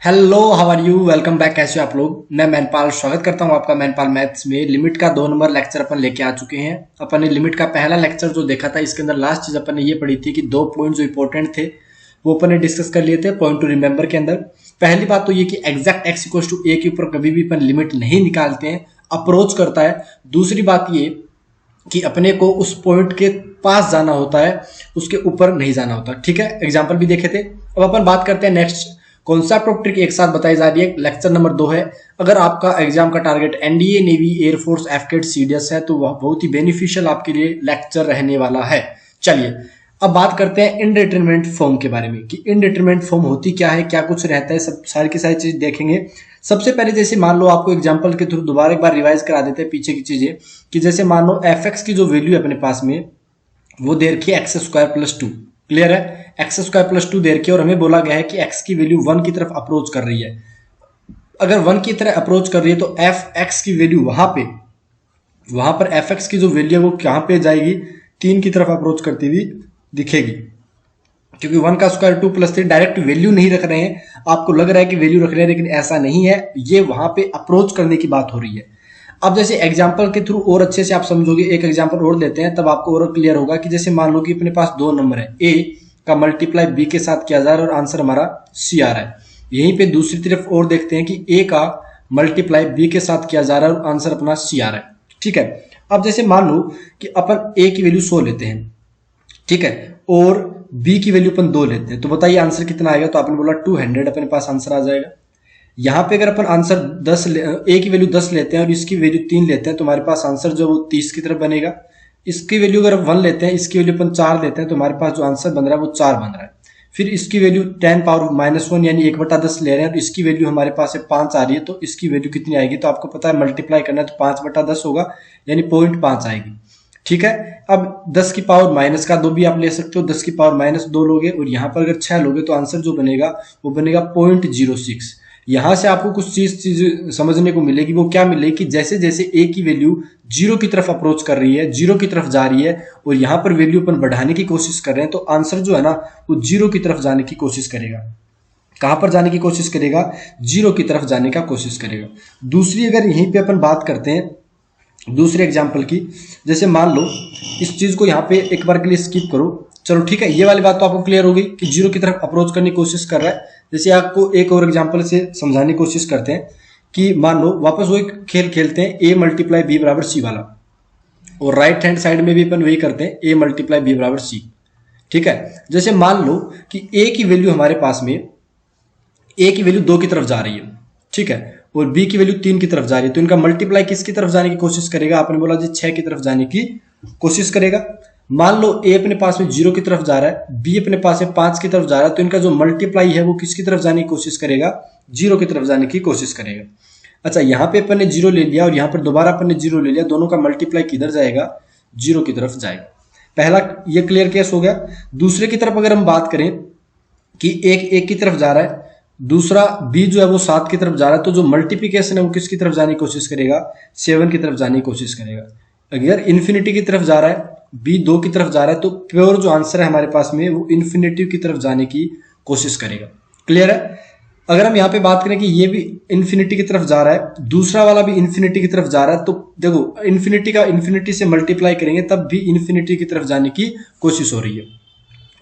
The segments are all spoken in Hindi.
Hello, how are you? Welcome back. कैसे हो आप लोग? मैं मैनपाल स्वागत करता हूं आपका मैनपाल मैथ्स में। लिमिट का 2 नंबर लेक्चर अपन लेके आ चुके हैं। अपन ने लिमिट का पहला लेक्चर जो देखा था, इसके अंदर लास्ट चीज अपन ने ये पढ़ी थी कि 2 पॉइंट जो इंपॉर्टेंट थे वो अपन ने डिस्कस कर लिए थे पॉइंट टू रिमेंबर के अंदर। पहली बात तो ये कि exact x equal to a के ऊपर कभी भी अपन लिमिट नहीं निकालते हैं, अप्रोच करता है। दूसरी बात ये कि अपने को उस पॉइंट के पास जाना होता है, उसके ऊपर नहीं जाना होता। ठीक है, एग्जाम्पल भी देखे थे। अब अपन बात करते हैं नेक्स्ट कॉन्सेप्ट ऑफ ट्रिक एक साथ बताई जा रही है। लेक्चर नंबर 2 है। अगर आपका एग्जाम का target NDA, navy, air force, AFCAT, CDS है तो वह बहुत ही बेनिफिशियल आपके लिए लेक्चर रहने वाला है। चलिए अब बात करते हैं इनडिटरमिनेट फॉर्म के बारे में कि इनडिटरमिनेट फॉर्म होती क्या है, क्या कुछ रहता है, सब सारी की सारी चीज देखेंगे। सबसे पहले जैसे मान लो, आपको एग्जांपल के थ्रू दोबारा एक बार रिवाइज करा देते हैं पीछे की चीजें कि जैसे मान लो एफ एक्स की जो वैल्यू है अपने पास में वो दे रखी है एक्स स्क्वायर प्लस 2। क्लियर है? एक्स स्क्वायर प्लस 2 दे रखी है और हमें बोला गया है कि एक्स की वैल्यू 1 की तरफ अप्रोच कर रही है। अगर 1 की तरफ अप्रोच कर रही है तो एफ एक्स की वैल्यू वहां पर एफ एक्स की जो वैल्यू है वो कहां पे जाएगी? 3 की तरफ अप्रोच करती हुई दिखेगी, क्योंकि 1 का स्क्वायर 2 प्लस 3 डायरेक्ट वैल्यू नहीं रख रहे हैं। आपको लग रहा है कि वैल्यू रख रहे हैं, लेकिन ऐसा नहीं है। ये वहां पे अप्रोच करने की बात हो रही है। अब जैसे एग्जाम्पल के थ्रू और अच्छे से आप समझोगे, एक एग्जाम्पल और लेते हैं तब आपको और क्लियर होगा कि जैसे मान लो कि अपने पास 2 नंबर है, ए का मल्टीप्लाई बी के साथ किया जा रहा है और आंसर हमारा सी आ रहा है। यहीं पे दूसरी तरफ और देखते हैं कि ए का मल्टीप्लाई बी के साथ किया जा रहा है और आंसर अपना सी आ रहा है। ठीक है, अब जैसे मान लो कि अपन ए की वैल्यू 100 लेते हैं, ठीक है, और बी की वैल्यू अपन 2 लेते हैं, तो बताइए आंसर कितना आएगा? तो आपने बोला 200 अपने पास आंसर आ जाएगा। यहां पे अगर अपन आंसर 10 ए की वैल्यू 10 लेते हैं और इसकी वैल्यू 3 लेते हैं तो हमारे पास आंसर जो वो 30 की तरफ बनेगा। इसकी वैल्यू अगर 1 लेते हैं, इसकी वैल्यू अपन 4 लेते हैं तो हमारे पास जो आंसर बन रहा है वो 4 बन रहा है। फिर इसकी वैल्यू 10 पावर -1 यानी 1/10 ले रहे हैं, तो इसकी वैल्यू हमारे पास 5 आ रही है, तो इसकी वैल्यू कितनी आएगी? तो आपको पता है मल्टीप्लाई करना है तो 5/10 होगा, यानी 0.5 आएगी। ठीक है, अब 10 की पावर माइनस का 2 भी आप ले सकते हो, 10 की पावर -2 लोगे और यहाँ पर अगर 6 लोगे तो आंसर जो बनेगा वो बनेगा 0.06। यहां से आपको कुछ चीज समझने को मिलेगी। वो क्या मिलेगी कि जैसे जैसे ए की वैल्यू 0 की तरफ अप्रोच कर रही है, 0 की तरफ जा रही है और यहां पर वैल्यू अपन बढ़ाने की कोशिश कर रहे हैं, तो आंसर जो है ना वो 0 की तरफ जाने की कोशिश करेगा। कहां पर जाने की कोशिश करेगा? 0 की तरफ जाने का कोशिश करेगा। दूसरी अगर यहीं पे अपन बात करते हैं दूसरे एग्जाम्पल की, जैसे मान लो इस चीज को यहाँ पे एक बार के लिए स्किप करो। चलो ठीक है, ये वाली बात तो आपको क्लियर होगी कि 0 की तरफ अप्रोच करने की कोशिश कर रहा है। जैसे आपको एक और एग्जांपल से समझाने की कोशिश करते हैं कि मान लो वापस वही खेल खेलते हैं, a मल्टीप्लाई बी बराबर सी वाला, और राइट हैंड साइड में भी अपन वही करते हैं, a मल्टीप्लाई बी बराबर सी। ठीक है, जैसे मान लो कि a की वैल्यू हमारे पास में, a की वैल्यू 2 की तरफ जा रही है, ठीक है, और b की वैल्यू 3 की तरफ जा रही है, तो इनका मल्टीप्लाई किसकी तरफ जाने की कोशिश करेगा? आपने बोला जी 6 की तरफ जाने की कोशिश करेगा। मान लो a अपने पास में 0 की तरफ जा रहा है, b अपने पास में 5 की तरफ जा रहा है, तो इनका जो मल्टीप्लाई है वो किसकी तरफ जाने की कोशिश करेगा? 0 की तरफ जाने की कोशिश करेगा। अच्छा, यहाँ पे अपन ने 0 ले लिया और यहाँ पर दोबारा अपन ने 0 ले लिया, दोनों का मल्टीप्लाई किधर जाएगा? 0 की तरफ जाएगा। पहला ये क्लियर केस हो गया। दूसरे की तरफ अगर हम बात करें कि एक की तरफ जा रहा है, दूसरा b जो है वो 7 की तरफ जा रहा है, तो जो मल्टीप्लिकेशन है वो किसकी तरफ जाने की कोशिश करेगा? 7 की तरफ जाने की कोशिश करेगा। अगर इन्फिनिटी की तरफ जा रहा है, b 2 की तरफ जा रहा है, तो प्योर जो आंसर है हमारे पास में वो इन्फिनिटी की तरफ जाने की कोशिश करेगा। क्लियर है? अगर हम यहाँ पे बात करें कि ये भी इन्फिनिटी की तरफ जा रहा है, दूसरा वाला भी इन्फिनिटी की तरफ जा रहा है, तो देखो इन्फिनिटी का इन्फिनिटी से मल्टीप्लाई करेंगे तब भी इन्फिनिटी की तरफ जाने की कोशिश हो रही है।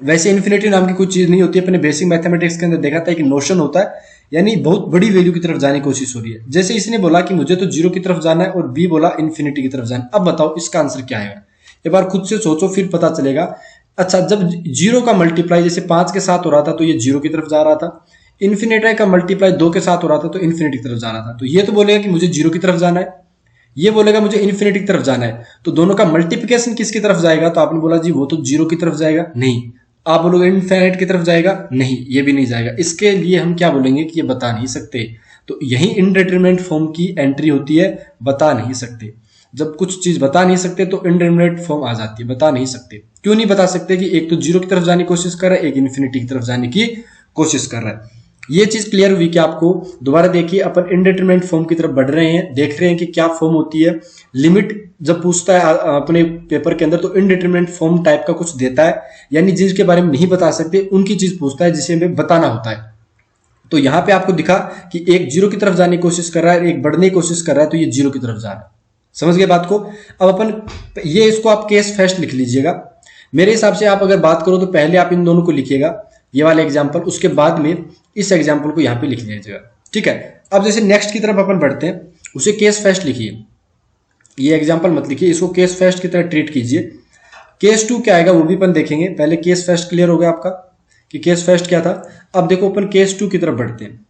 वैसे इन्फिनिटी नाम की कोई चीज नहीं होती है, अपने बेसिक मैथमेटिक्स के अंदर देखा था, एक नोशन होता है, यानी बहुत बड़ी वैल्यू की तरफ जाने की कोशिश हो रही है। जैसे इसने बोला कि मुझे तो 0 की तरफ जाना है और बी बोला इन्फिनिटी की तरफ जाना है। अब बताओ इसका आंसर क्या है? एक बार खुद से सोचो, फिर पता चलेगा। अच्छा, जब 0 का मल्टीप्लाई जैसे 5 के साथ हो रहा था तो ये 0 की तरफ जा रहा था, इन्फिनिटी का मल्टीप्लाई 2 के साथ हो रहा था तो इन्फिनिटी की तरफ जाना था। तो ये तो बोलेगा कि मुझे 0 की तरफ जाना है, ये बोलेगा मुझे इन्फिनिटी की तरफ जाना है, तो दोनों का मल्टीप्लिकेशन किसकी तरफ जाएगा? तो आपने बोला जी वो तो 0 की तरफ जाएगा। नहीं। आप बोलोगे इनफिनिट की तरफ जाएगा? नहीं, ये भी नहीं जाएगा। इसके लिए हम क्या बोलेंगे कि ये बता नहीं सकते। तो यही इनडिटरमिनेट फॉर्म की एंट्री होती है, बता नहीं सकते। जब कुछ चीज बता नहीं सकते तो इनडिटरमिनेट फॉर्म आ जाती है, बता नहीं सकते। क्यों नहीं बता सकते? कि एक तो 0 की तरफ जाने की कोशिश कर रहा है, एक इन्फिनिटी की तरफ जाने की कोशिश कर रहा है। ये चीज क्लियर हुई कि आपको? दोबारा देखिए, अपन इनडिटरमिनेट फॉर्म की तरफ बढ़ रहे हैं, देख रहे हैं कि क्या फॉर्म होती है। लिमिट जब पूछता है अपने पेपर के अंदर तो इनडिटरमिनेट फॉर्म टाइप का कुछ देता है, यानी जिसके बारे में नहीं बता सकते उनकी चीज पूछता है जिसे हमें बताना होता है। तो यहां पे आपको दिखा कि एक जीरो की तरफ जाने की कोशिश कर रहा है, एक बढ़ने की कोशिश कर रहा है, तो ये जीरो की तरफ जा रहा है। समझ गए बात को। अब अपन ये इसको आप केस फर्स्ट लिख लीजिएगा। मेरे हिसाब से आप अगर बात करो तो पहले आप इन दोनों को लिखिएगा, ये वाला एग्जाम्पल, उसके बाद में इस एग्जाम्पल को यहाँ पे लिख लीजिएगा। ठीक है। अब जैसे नेक्स्ट की तरफ अपन बढ़ते हैं, उसे केस फर्स्ट लिखिए, ये एग्जाम्पल मत लिखिए, इसको केस फर्स्ट की तरह ट्रीट कीजिए। केस टू क्या आएगा वो भी अपन देखेंगे। पहले केस फर्स्ट क्लियर हो गया आपका कि केस फर्स्ट क्या था। अब देखो अपन केस टू की तरफ बढ़ते हैं।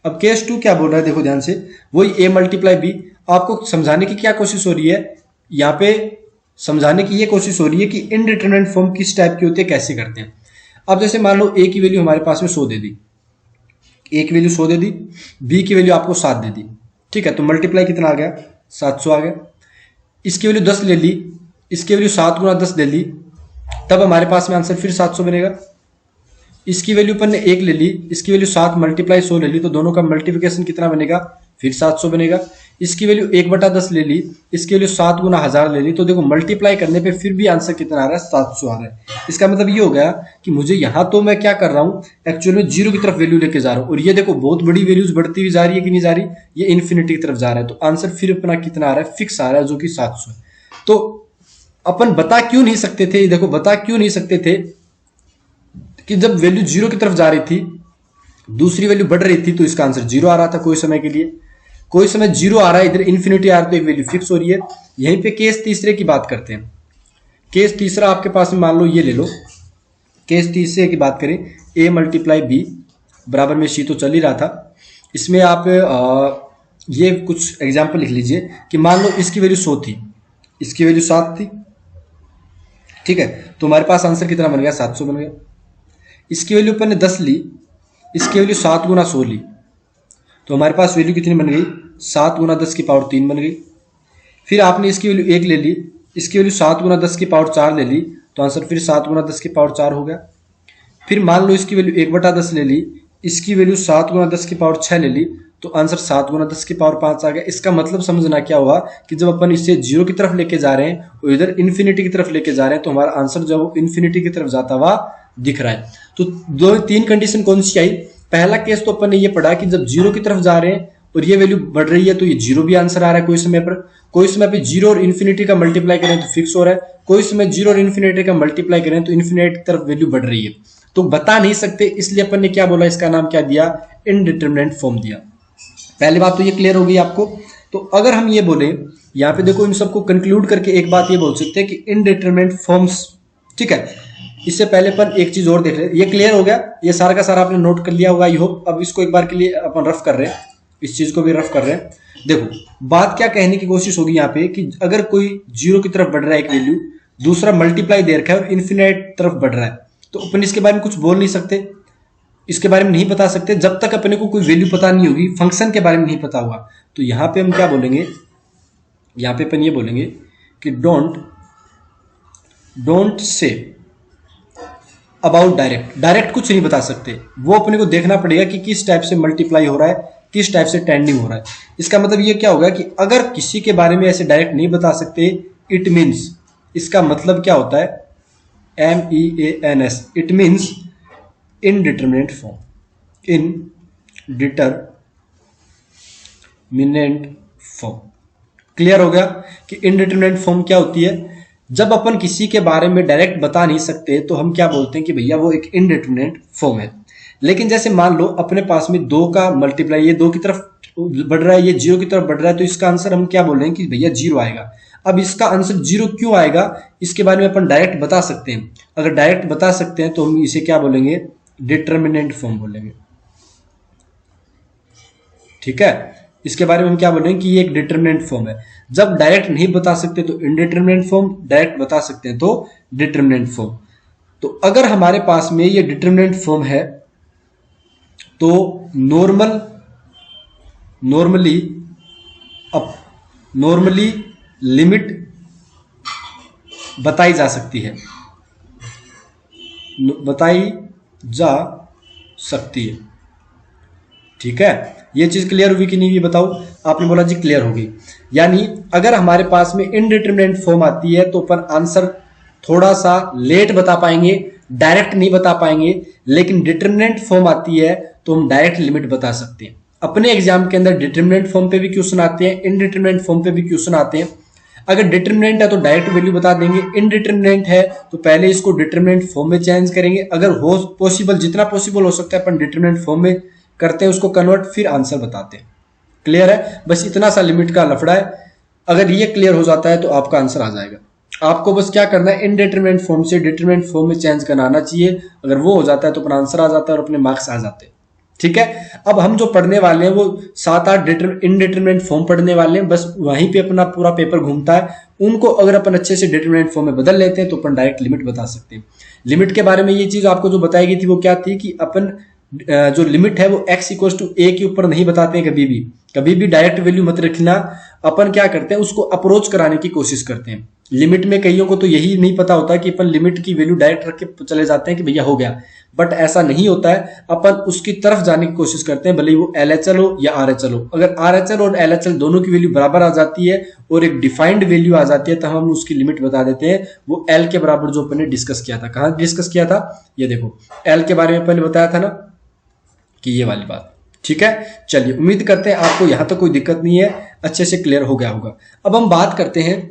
अब केस टू क्या बोल रहा है, देखो ध्यान से, वही a मल्टीप्लाई बी। आपको समझाने की क्या कोशिश हो रही है यहाँ पे, समझाने की ये कोशिश हो रही है कि इनडिटरमिनेंट फॉर्म किस टाइप की होती है, कैसे करते हैं। अब जैसे मान लो a की वैल्यू हमारे पास में 100 दे दी, a की वैल्यू 100 दे दी, b की वैल्यू आपको 7 दे दी। ठीक है, तो मल्टीप्लाई कितना आ गया, 700 आ गया। इसकी वैल्यू 10 ले ली, इसकी वैल्यू 7 गुना 10 ले ली, तब हमारे पास में आंसर फिर 700 बनेगा। इसकी वैल्यू अपन ने 1 ले ली, इसकी वैल्यू 7 मल्टीप्लाई 100 ले ली, तो दोनों का मल्टीप्लिकेशन कितना बनेगा, फिर 700 बनेगा। इसकी वैल्यू 1/10 ले ली, इसकी वैल्यू 7 गुना 1000 ले ली, तो देखो मल्टीप्लाई करने पे फिर भी आंसर कितना आ रहा है, 700 आ रहा है। इसका मतलब ये हो गया कि मुझे यहां तो मैं क्या कर रहा हूं, एक्चुअल में जीरो की तरफ वैल्यू लेके जा रहा हूं, और ये देखो बहुत बड़ी वैल्यूज बढ़ती हुई जा रही है कि नहीं जा रही, ये इन्फिनिटी की तरफ जा रहा है। तो आंसर फिर अपना कितना आ रहा है, फिक्स आ रहा है, जो कि 700 है। तो अपन बता क्यों नहीं सकते थे, देखो बता क्यों नहीं सकते थे कि जब वैल्यू जीरो की तरफ जा रही थी, दूसरी वैल्यू बढ़ रही थी, तो इसका आंसर जीरो आ रहा था कोई समय के लिए, कोई समय जीरो आ रहा है, इधर इन्फिनिटी आ रहा है, तो एक वैल्यू फिक्स हो रही है। यहीं पे केस तीसरे की बात करते हैं। केस तीसरा आपके पास में मान लो ये ले लो, केस तीसरे की बात करें, a मल्टीप्लाई बी बराबर में सी तो चल ही रहा था। इसमें आप ये कुछ एग्जाम्पल लिख लीजिए कि मान लो इसकी वैल्यू 100 थी, इसकी वैल्यू 7 थी। ठीक है, तो हमारे पास आंसर कितना बन गया, 700 बन गया। इसकी वैल्यू अपन ने 10 ली, इसकी वैल्यू 7 गुना 100 ली, तो हमारे पास वैल्यू कितनी बन गई, 7 गुना 10 की पावर 3 बन गई। फिर आपने इसकी वैल्यू 1 ले ली, इसकी वैल्यू 7 गुना 10 की पावर 4 ले ली, तो आंसर फिर 7 गुना 10 की पावर 4 हो गया। फिर मान लो इसकी वैल्यू 1/10 ले ली, इसकी वैल्यू 7 गुना 10 की पावर 6 ले ली, तो आंसर 7 गुना 10 की पावर 5 आ गया। इसका मतलब समझना क्या हुआ कि जब अपन इसे जीरो की तरफ लेके जा रहे हैं और इधर इन्फिनिटी की तरफ लेके जा रहे हैं, तो हमारा आंसर जब इन्फिनिटी की तरफ जाता हुआ दिख रहा है। तो दो तीन कंडीशन कौन सी आई, पहला केस तो अपन ने ये पढ़ा कि जब जीरो की तरफ जा रहे हैं और ये वैल्यू बढ़ रही है, तो ये जीरो भी आंसर आ रहा है कोई समय पर। कोई समय पे जीरो और इन्फिनिटी का मल्टीप्लाई करें तो फिक्स हो रहा है, कोई समय जीरो और इन्फिनिटी का मल्टीप्लाई करें तो इन्फिनिटी की तरफ वैल्यू बढ़ रही है। तो बता नहीं सकते, इसलिए अपन ने क्या बोला, इसका नाम क्या दिया, इनडिटरमिनेंट फॉर्म दिया। पहली बात तो ये क्लियर हो गई आपको। तो अगर हम ये बोले, यहाँ पे देखो इन सबको कंक्लूड करके एक बात ये बोल सकते हैं कि इनडिटरमिनेंट फॉर्म्स, ठीक है। इससे पहले पर एक चीज और देख रहे हैं, ये क्लियर हो गया, ये सारा का सारा आपने नोट कर लिया होगा आई होप। अब इसको एक बार के लिए अपन रफ कर रहे हैं, इस चीज को भी रफ कर रहे हैं। देखो बात क्या कहने की कोशिश होगी यहाँ पे कि अगर कोई जीरो की तरफ बढ़ रहा है एक वैल्यू, दूसरा मल्टीप्लाई दे रखा है और इन्फिनाइट तरफ बढ़ रहा है, तो अपन इसके बारे में कुछ बोल नहीं सकते, इसके बारे में नहीं बता सकते जब तक अपने को कोई वैल्यू पता नहीं होगी, फंक्शन के बारे में नहीं पता हुआ। तो यहां पे हम क्या बोलेंगे, यहां पे अपन ये बोलेंगे कि डोंट से अबाउट डायरेक्ट कुछ नहीं बता सकते, वो अपने को देखना पड़ेगा कि किस टाइप से मल्टीप्लाई हो रहा है, किस टाइप से टेंडिंग हो रहा है। इसका मतलब ये क्या होगा कि अगर किसी के बारे में ऐसे डायरेक्ट नहीं बता सकते, इट मीन्स, इसका मतलब क्या होता है, MEANS, it means indeterminate form, indeterminate form. Clear हो गया कि इनडिटरमिनेंट फॉर्म क्या होती है। जब अपन किसी के बारे में डायरेक्ट बता नहीं सकते तो हम क्या बोलते हैं कि भैया वो एक इनडिटरमिनेंट फॉर्म है। लेकिन जैसे मान लो अपने पास में 2 का मल्टीप्लाई, ये 2 की तरफ बढ़ रहा है, ये 0 की तरफ बढ़ रहा है, तो इसका आंसर हम क्या बोल रहे हैं कि भैया 0 आएगा। अब इसका आंसर 0 क्यों आएगा, इसके बारे में अपन डायरेक्ट बता सकते हैं। अगर डायरेक्ट बता सकते हैं तो हम इसे क्या बोलेंगे, डिटरमिनेंट फॉर्म बोलेंगे। ठीक है, इसके बारे में हम क्या बोलेंगे कि ये एक डिटरमिनेंट फॉर्म है। जब डायरेक्ट नहीं बता सकते तो इनडिटरमिनेंट फॉर्म, डायरेक्ट बता सकते हैं तो डिटरमिनेंट फॉर्म। तो अगर हमारे पास में ये डिटरमिनेंट फॉर्म है तो नॉर्मली लिमिट बताई जा सकती है, ठीक है। ये चीज क्लियर हुई कि नहीं, ये बताओ। आपने बोला जी क्लियर होगी। यानी अगर हमारे पास में इनडिटरमिनेंट फॉर्म आती है तो अपन आंसर थोड़ा सा लेट बता पाएंगे, डायरेक्ट नहीं बता पाएंगे, लेकिन डिटरमिनेंट फॉर्म आती है तो हम डायरेक्ट लिमिट बता सकते हैं। अपने एग्जाम के अंदर डिटरमिनेंट फॉर्म पे भी क्वेश्चन आते हैं, इनडिटरमिनेंट फॉर्म पे भी क्वेश्चन आते हैं। अगर डिटरमिनेंट है तो डायरेक्ट वैल्यू बता देंगे, इनडिटरमिनेंट है तो पहले इसको डिटरमिनेंट फॉर्म में चेंज करेंगे। अगर हो पॉसिबल, जितना पॉसिबल हो सकता है अपन डिटरमिनेंट फॉर्म में करते हैं उसको कन्वर्ट, फिर आंसर बताते हैं। क्लियर है? बस इतना सा लिमिट का लफड़ा है। अगर ये क्लियर हो जाता है तो आपका आंसर आ जाएगा। आपको बस क्या करना है, इनडिटरमिनेंट फॉर्म से डिटरमिनेंट फॉर्म में चेंज करना आना चाहिए। अगर वो हो जाता है तो अपना आंसर आ जाता है और अपने मार्क्स आ जाते हैं। ठीक है, अब हम जो पढ़ने वाले हैं वो 7-8 इनडिटरमिनेंट फॉर्म पढ़ने वाले हैं, बस वहीं पे अपना पूरा पेपर घूमता है। उनको अगर अपन अच्छे से डिटरमिनेंट फॉर्म में बदल लेते हैं तो अपन डायरेक्ट लिमिट बता सकते हैं। लिमिट के बारे में ये चीज आपको जो बताई गई थी वो क्या थी कि अपन जो लिमिट है वो x इक्वल टू a के ऊपर नहीं बताते हैं कभी भी डायरेक्ट वैल्यू मत रखना। अपन क्या करते हैं, उसको अप्रोच कराने की कोशिश करते हैं। लिमिट में कईयों को तो यही नहीं पता होता कि अपन लिमिट की वैल्यू डायरेक्ट रख के चले जाते हैं कि भैया हो गया, बट ऐसा नहीं होता है। अपन उसकी तरफ जाने की कोशिश करते हैं, भले ही वो LHL हो या RHL हो। अगर RHL और LHL दोनों की वैल्यू बराबर आ जाती है और एक डिफाइंड वैल्यू आ जाती है तो हम उसकी लिमिट बता देते हैं। वो L के बराबर जो अपन ने डिस्कस किया था, कहाँ डिस्कस किया था, ये देखो L के बारे में अपन ने बताया था ना कि ये वाली बात। ठीक है, चलिए उम्मीद करते हैं आपको यहां तक कोई दिक्कत नहीं है, अच्छे से क्लियर हो गया होगा। अब हम बात करते हैं,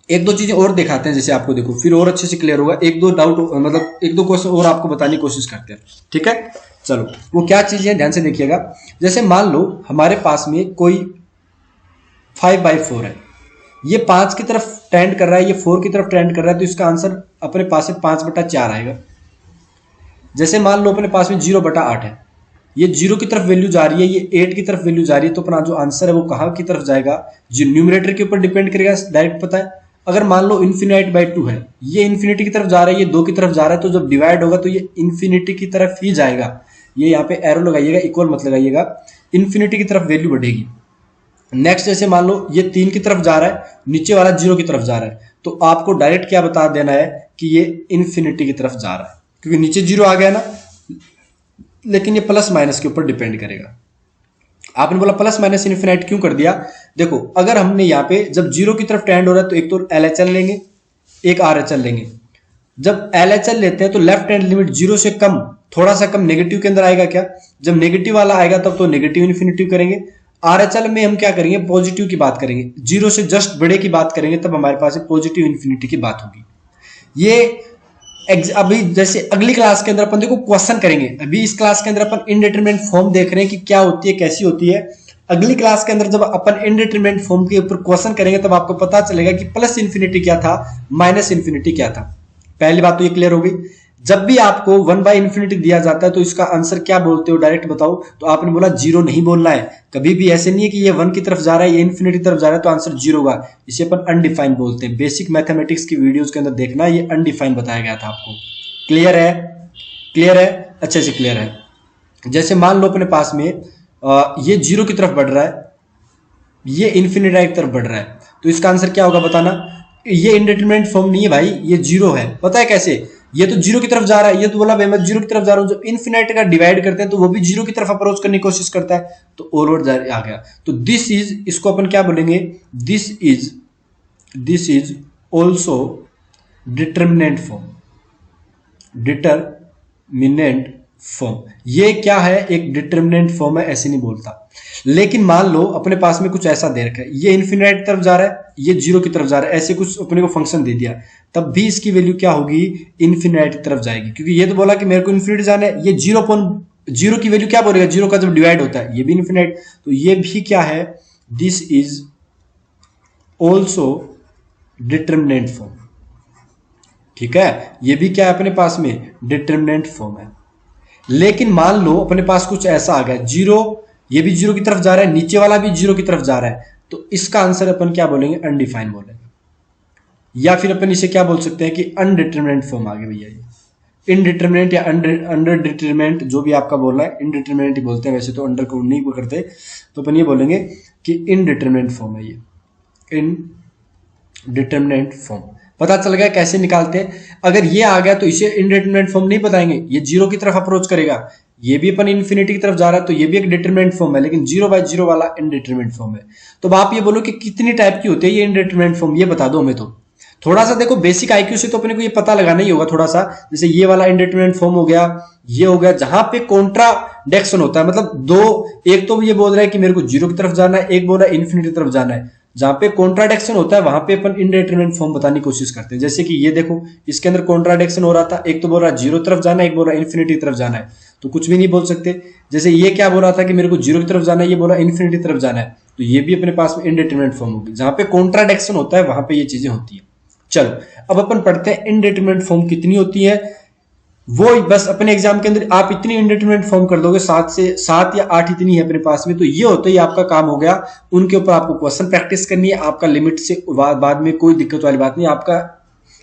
एक दो चीजें और दिखाते हैं जैसे आपको, देखो फिर और अच्छे से क्लियर होगा। एक दो डाउट मतलब एक दो क्वेश्चन और आपको बताने की कोशिश करते हैं। ठीक है, चलो वो क्या चीजें ध्यान से देखिएगा। जैसे मान लो हमारे पास में कोई 5/4 है, ये 5 की तरफ ट्रेंड कर रहा है, ये 4 की तरफ ट्रेंड कर रहा है, तो इसका आंसर अपने पास में 5/4 आएगा। जैसे मान लो अपने पास में 0/8 है, ये 0 की तरफ वैल्यू जा रही है, ये 8 की तरफ वैल्यू जा रही है, तो अपना जो आंसर है वो कहां की तरफ जाएगा, जो न्यूमरेटर के ऊपर डिपेंड करेगा, डायरेक्ट पता है। अगर मान लो इन्फिनिटी/2 है, ये इन्फिनिटी की तरफ जा रहा है, ये 2 की तरफ जा रहा है, तो जब डिवाइड होगा तो ये इन्फिनिटी की तरफ ही जाएगा। ये यहाँ पे एरो लगाइएगा, इक्वल मत लगाइएगा, इन्फिनिटी की तरफ वैल्यू बढ़ेगी। नेक्स्ट जैसे मान लो ये 3 की तरफ जा रहा है, नीचे वाला 0 की तरफ जा रहा है, तो आपको डायरेक्ट क्या बता देना है कि ये इन्फिनिटी की तरफ जा रहा है, क्योंकि नीचे 0 आ गया ना। लेकिन ये प्लस माइनस के ऊपर डिपेंड करेगा। आपने बोला प्लस माइनस इन्फिनाइट क्यों कर दिया, देखो अगर हमने यहाँ पे जब 0 की तरफ ट्रेंड हो रहा है तो एक तो LHL लेंगे, एक RHL लेंगे। जब LHL लेते हैं तो लेफ्ट हैंड लिमिट 0 से कम, थोड़ा सा कम नेगेटिव के अंदर आएगा क्या, जब नेगेटिव वाला आएगा तब तो नेगेटिव इन्फिनिटी करेंगे। RHL में हम क्या करेंगे, पॉजिटिव की बात करेंगे, 0 से जस्ट बड़े की बात करेंगे, तब हमारे पास पॉजिटिव इन्फिनिटी की बात होगी। ये अभी जैसे अगली क्लास के अंदर अपन देखो क्वेश्चन करेंगे, अभी इस क्लास के अंदर अपन इनडिटरमिनेंट फॉर्म देख रहे हैं कि क्या होती है, कैसी होती है। अगली क्लास के अंदर जब अपन इनडिटरमिनेंट फॉर्म के ऊपर क्वेश्चन करेंगे तब आपको पता चलेगा कि प्लस इन्फिनिटी क्या था, माइनस इन्फिनिटी क्या था। पहली बात तो ये क्लियर हो गई। जब भी आपको 1/∞ दिया जाता है तो इसका आंसर क्या बोलते हो डायरेक्ट बताओ, तो आपने बोला 0 नहीं बोलना है। कभी भी ऐसे नहीं है कि ये 1 की तरफ जा रहा है, ये इन्फिनिटी तरफ जा रहा है तो आंसर 0 होगा। इसे अपन अनडिफाइंड बोलते हैं। बेसिक मैथमेटिक्स की वीडियोस के अंदर देखना, ये अनडिफाइंड बताया गया था आपको। क्लियर है? क्लियर है, अच्छे से क्लियर है। जैसे मान लो अपने पास में ये 0 की तरफ बढ़ रहा है, ये इन्फिनिटी की तरफ बढ़ रहा है, तो इसका आंसर क्या होगा बताना। ये इंडिटरमिनेंट फॉर्म नहीं है भाई, ये 0 है। पता है कैसे, ये तो 0 की तरफ जा रहा है, ये तो बोला भाई मैं 0 की तरफ जा रहा हूं। जब इन्फिनिटी का डिवाइड करते हैं तो वो भी 0 की तरफ अप्रोच करने की कोशिश करता है, तो ऑल ओवर आ गया। तो दिस इज, इसको अपन क्या बोलेंगे, this is also determinant form. Determinant form ये क्या है, एक डिटरमिनेंट फॉर्म है, ऐसे नहीं बोलता। लेकिन मान लो अपने पास में कुछ ऐसा दे रखा है, ये इन्फिनिटी तरफ जा रहा है, ये 0 की तरफ जा रहा है, ऐसे कुछ अपने को फंक्शन दे दिया, तब भी इसकी वैल्यू क्या होगी, इन्फिनिटी तरफ जाएगी। क्योंकि ये तो बोला कि मेरे को इन्फिनिटी जाना है, ये 0 की वैल्यू क्या बोलेगा, 0 का जब डिवाइड होता है ये भी इन्फिनिटी, तो ये भी क्या है, this is also determinant form. ठीक है, ये भी क्या है अपने पास में, डिटरमिनेंट फॉर्म है। लेकिन मान लो अपने पास कुछ ऐसा आ गया, 0, ये भी 0 की तरफ जा रहा है, नीचे वाला भी 0 की तरफ जा रहा है, तो इसका आंसर अपन क्या बोलेंगे, अनडिफाइंड बोलेंगे। या फिर अपन इसे क्या बोल सकते हैं कि अनडिटरमिनेंट फॉर्म आ गया भैया। ये इनडिटरमिनेंट या अंडर डिटरमिनेंट जो भी आपका बोलना है, इनडिटरमिनेंट ही बोलते हैं वैसे तो, अंडर को नहीं करते, तो अपन ये बोलेंगे कि इनडिटरमिनेंट फॉर्म है ये, इनडिटरमिनेंट फॉर्म। पता चल गया कैसे निकालते हैं। अगर ये आ गया तो इसे इनडिटरमिनेंट फॉर्म नहीं बताएंगे, ये 0 की तरफ अप्रोच करेगा, ये भी अपन इन्फिनिटी की तरफ जा रहा है, तो ये भी एक डिटरमिनेंट फॉर्म है, लेकिन 0/0 वाला इनडिटरमिनेंट फॉर्म है। तो आप ये बोलो कि कितनी टाइप की होती है ये इनडिटरमिनेंट फॉर्म, ये बता दो हमें। तो थोड़ा सा देखो बेसिक आईक्यू से तो अपने को ये पता लगाना ही होगा थोड़ा सा। जैसे ये वाला इंडिटरमिनेट फॉर्म हो गया, ये हो गया, जहां पे कॉन्ट्राडिक्शन होता है, मतलब दो, एक तो ये बोल रहा है कि मेरे को जीरो की तरफ जाना है, एक बोल रहा है इन्फिनिटी की तरफ जाना है। जहां पे कॉन्ट्राडिक्शन होता है वहां पे अपन इंडिटरमिनेट फॉर्म बताने की कोशिश करते हैं। जैसे कि ये देखो, इसके अंदर कॉन्ट्राडिक्शन हो रहा था, एक तो बोल रहा है जीरो तरफ जाना है, एक बोल रहा है इन्फिनिटी की तरफ जाना है, तो कुछ भी नहीं बोल सकते। जैसे ये क्या बोल रहा था कि मेरे को जीरो की तरफ जाना है, ये बोल रहा है इन्फिनिटी की तरफ जाना है, तो ये भी अपने पास में इंडिटरमिनेट फॉर्म होगी। जहां पे कॉन्ट्राडिक्शन होता है वहां पे ये चीजें होती है। चलो अब अपन पढ़ते हैं इंडिटरमिनेट फॉर्म कितनी होती है। वो बस अपने एग्जाम के अंदर आप इतनी इंडिटरमिनेट फॉर्म कर दोगे, 7 या 8 इतनी है अपने पास में, तो ये होता ही आपका काम हो गया। उनके ऊपर आपको क्वेश्चन प्रैक्टिस करनी है। आपका लिमिट से बाद में कोई दिक्कत वाली बात नहीं। आपका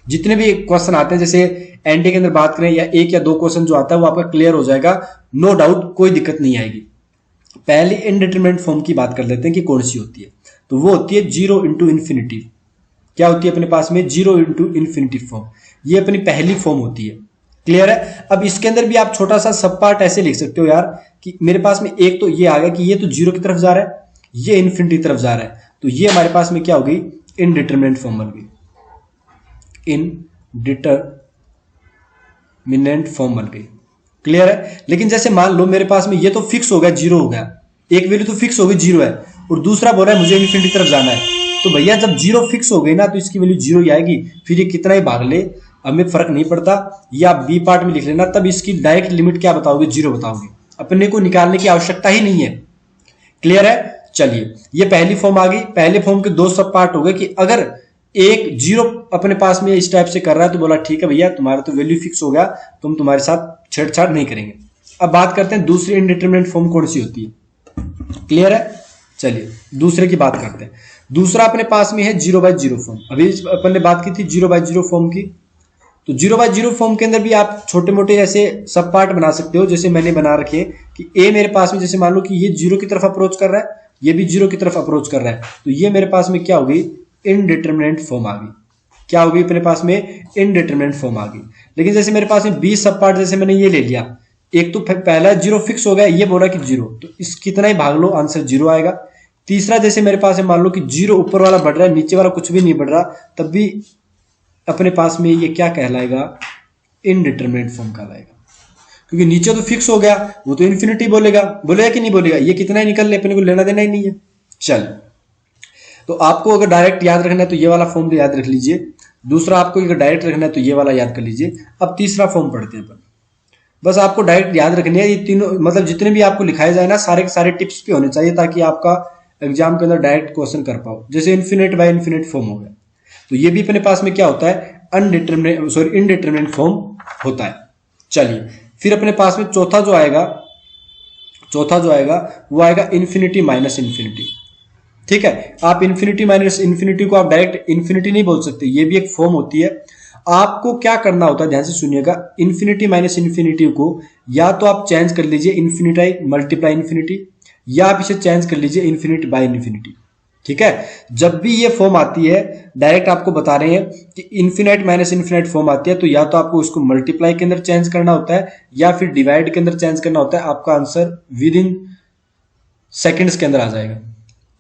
जितने भी क्वेश्चन आते हैं, जैसे एनडी के अंदर बात करें, या एक या दो क्वेश्चन जो आता है वो आपका क्लियर हो जाएगा, नो डाउट, कोई दिक्कत नहीं आएगी। पहले इंडिटरमिनेट फॉर्म की बात कर लेते हैं कि कौन सी होती है। तो वो होती है जीरो इंटू इन्फिनिटी। क्या होती है अपने पास में? Zero into infinity form. ये अपनी पहली फॉर्म होती है। क्लियर है? अब इसके अंदर भी आप छोटा सा सब पार्ट ऐसे लिख सकते हो यार, कि मेरे पास में एक तो ये आ गया कि ये तो जीरो की तरफ जा रहा है, ये इन्फिनिटी की तरफ जा रहा है, तो ये हमारे पास में क्या होगी? इनडिटरमिनेट फॉर्म बन गई। इनडिटरमिनेट फॉर्म बन गई। क्लियर है? लेकिन जैसे मान लो मेरे पास में ये तो फिक्स हो गया, जीरो हो गया, एक वैल्यू तो फिक्स हो गई जीरो है, और दूसरा बोल रहा है मुझे इन्फिनिटी की तरफ जाना है, तो भैया जब जीरो फिक्स हो गई ना, तो इसकी वैल्यू जीरो ही आएगी। फिर ये कितना ही भाग ले, हमें फर्क नहीं पड़ता। ये आप बी पार्ट में लिख लेना, तब इसकी डायरेक्ट लिमिट क्या बताओगे? जीरो बताओगे। अपने को निकालने की आवश्यकता ही नहीं है। क्लियर है? चलिए, ये पहली फॉर्म आ गई। पहले फॉर्म के दो सब पार्ट हो गए कि अगर एक जीरो अपने पास में इस टाइप से कर रहा है, तो बोला ठीक है भैया, तुम्हारा तो वैल्यू फिक्स हो गया, तुम तुम्हारे साथ छेड़छाड़ नहीं करेंगे। अब बात करते हैं दूसरी इंडिटरमिनेट फॉर्म कौन सी होती है। क्लियर है? चलिए दूसरे की बात करते हैं। दूसरा अपने पास में है जीरो बाय जीरो फॉर्म। अभी अपन ने बात की थी जीरो बाय जीरो फॉर्म की। तो जीरो बाय जीरो फॉर्म के अंदर भी आप छोटे मोटे ऐसे सब पार्ट बना सकते हो, जैसे मैंने बना रखे हैं कि ए मेरे पास में, जैसे मान लो कि ये जीरो की तरफ अप्रोच कर रहा है, ये भी जीरो की तरफ अप्रोच कर रहा है, तो ये मेरे पास में क्या होगी? इनडिटरमिनेट फॉर्म आ गई। क्या होगी अपने पास में? इनडिटरमिनेट फॉर्म आ गई। लेकिन जैसे मेरे पास में 20 सब पार्ट, जैसे मैंने ये ले लिया, एक तो पहला जीरो फिक्स हो गया, ये बोला कि जीरो, तो इस कितना ही भाग लो आंसर जीरो आएगा। तीसरा जैसे मेरे पास है, मान लो कि जीरो ऊपर वाला बढ़ रहा है, नीचे वाला कुछ भी नहीं बढ़ रहा, तब भी अपने पास में ये क्या कहलाएगा? इनडिटरमिनेट फॉर्म कहलाएगा। क्योंकि नीचे तो फिक्स हो गया, वो तो इन्फिनिटी बोलेगा कि नहीं बोलेगा? ये कितना ही निकल ले, अपने को लेना देना ही नहीं है। चल, तो आपको अगर डायरेक्ट याद रखना है तो ये वाला फॉर्म तो याद रख लीजिए। दूसरा आपको अगर डायरेक्ट रखना है तो ये वाला याद कर लीजिए। अब तीसरा फॉर्म पढ़ते हैं अपन। बस आपको डायरेक्ट याद रखनी है ये तीनों, मतलब जितने भी आपको लिखाए जाए ना, सारे के सारे टिप्स पे होने चाहिए, ताकि आपका एग्जाम के अंदर डायरेक्ट क्वेश्चन कर पाओ। जैसे इन्फिनिट बाय इन्फिनिट फॉर्म हो गया, तो ये भी अपने पास में क्या होता है? इनडिटरमिनेट फॉर्म होता है। चलिए, फिर अपने पास में चौथा जो आएगा वो आएगा इन्फिनिटी माइनस इन्फिनिटी। ठीक है? आप इन्फिनिटी माइनस इन्फिनिटी को आप डायरेक्ट इन्फिनिटी नहीं बोल सकते, ये भी एक फॉर्म होती है। आपको क्या करना होता है, ध्यान से सुनिएगा। इन्फिनिटी माइनस इन्फिनिटी को या तो आप चेंज कर लीजिए इन्फिनिटी मल्टीप्लाई इन्फिनिटी, या आप इसे चेंज कर लीजिए इन्फिनिटी बाय इन्फिनिटी। ठीक है? जब भी ये फॉर्म आती है, डायरेक्ट आपको बता रहे हैं कि इन्फिनिट माइनस इन्फिनिट फॉर्म आती है, तो या तो आपको उसको मल्टीप्लाई के अंदर चेंज करना होता है, या फिर डिवाइड के अंदर चेंज करना होता है। आपका आंसर विद इन सेकेंड्स के अंदर आ जाएगा।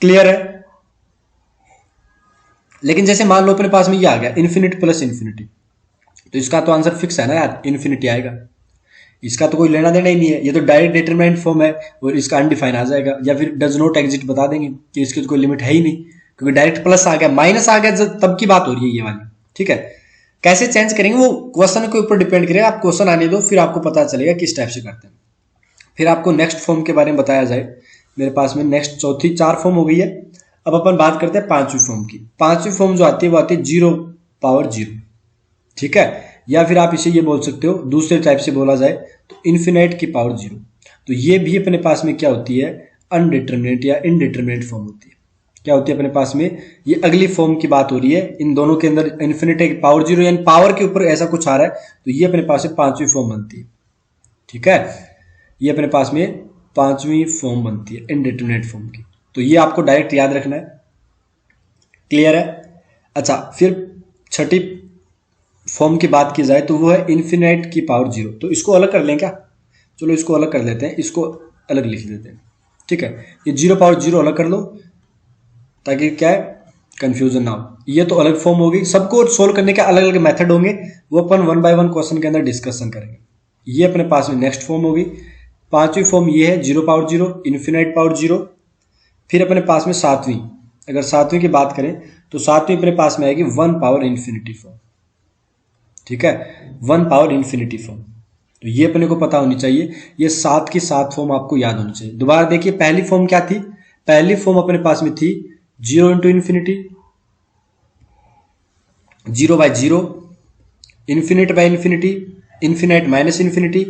क्लियर है? लेकिन जैसे मान लो अपने पास में ये आ गया इन्फिनिटी प्लस इन्फिनिटी, तो इसका तो आंसर फिक्स है ना यार, इन्फिनिटी आएगा। इसका तो कोई लेना देना ही नहीं है, ये तो डायरेक्ट डिटरमिनेंट फॉर्म है, और इसका अनडिफाइन आ जाएगा, या फिर डज नॉट एग्जिस्ट बता देंगे कि इसकी तो कोई लिमिट है ही नहीं, क्योंकि डायरेक्ट प्लस आ गया, माइनस आ गया तब की बात हो रही है ये वाली। ठीक है? कैसे चेंज करेंगे वो क्वेश्चन के ऊपर डिपेंड करेगा। आप क्वेश्चन आने दो, फिर आपको पता चलेगा किस टाइप से करते हैं। फिर आपको नेक्स्ट फॉर्म के बारे में बताया जाए। मेरे पास में नेक्स्ट चौथी 4 फॉर्म हो गई है। अब अपन बात करते हैं 5वीं फॉर्म की। 5वीं फॉर्म जो आती है वो आती है 0 पावर 0। ठीक है? या फिर आप इसे ये बोल सकते हो, दूसरे टाइप से बोला जाए तो इन्फिनाइट की पावर 0। तो ये भी अपने पास में क्या होती है? अनडिटरमिनेट या इनडिटरमिनेट फॉर्म होती है। क्या होती है अपने पास में? ये अगली फॉर्म की बात हो रही है। इन दोनों के अंदर इन्फिनिटी की पावर 0 यानी पावर के ऊपर ऐसा कुछ आ रहा है, तो ये अपने पास में 5वीं फॉर्म बनती है। ठीक है? ये अपने पास में 5वीं फॉर्म बनती है इनडिटरमिनेट फॉर्म की। तो ये आपको डायरेक्ट याद रखना है। क्लियर है? अच्छा, फिर छठी फॉर्म की बात की जाए तो वो है इन्फिनाइट की पावर 0। तो इसको अलग कर लें क्या? चलो इसको अलग कर लेते हैं, इसको अलग लिख देते हैं। ठीक है? ये 0 पावर 0 अलग कर लो, ताकि क्या है, कंफ्यूजन ना हो। ये तो अलग फॉर्म होगी, सबको सोल्व करने के अलग अलग मेथड होंगे, वो अपन 1 बाय 1 क्वेश्चन के अंदर डिस्कशन करेंगे। ये अपने पास में नेक्स्ट फॉर्म होगी। पांचवी फॉर्म ये है 0 पावर 0, इन्फिनाइट पावर 0। फिर अपने पास में सातवीं, अगर सातवीं की बात करें तो सातवीं अपने पास में आएगी 1 पावर इन्फिनिटी फॉर्म। ठीक है, 1 पावर इन्फिनिटी फॉर्म। तो ये अपने को पता होनी चाहिए, ये 7 की 7 फॉर्म आपको याद होनी चाहिए। दोबारा देखिए, पहली फॉर्म क्या थी? पहली फॉर्म अपने पास में थी 0 into infinity, 0 by 0, infinite by infinity, infinite minus infinity,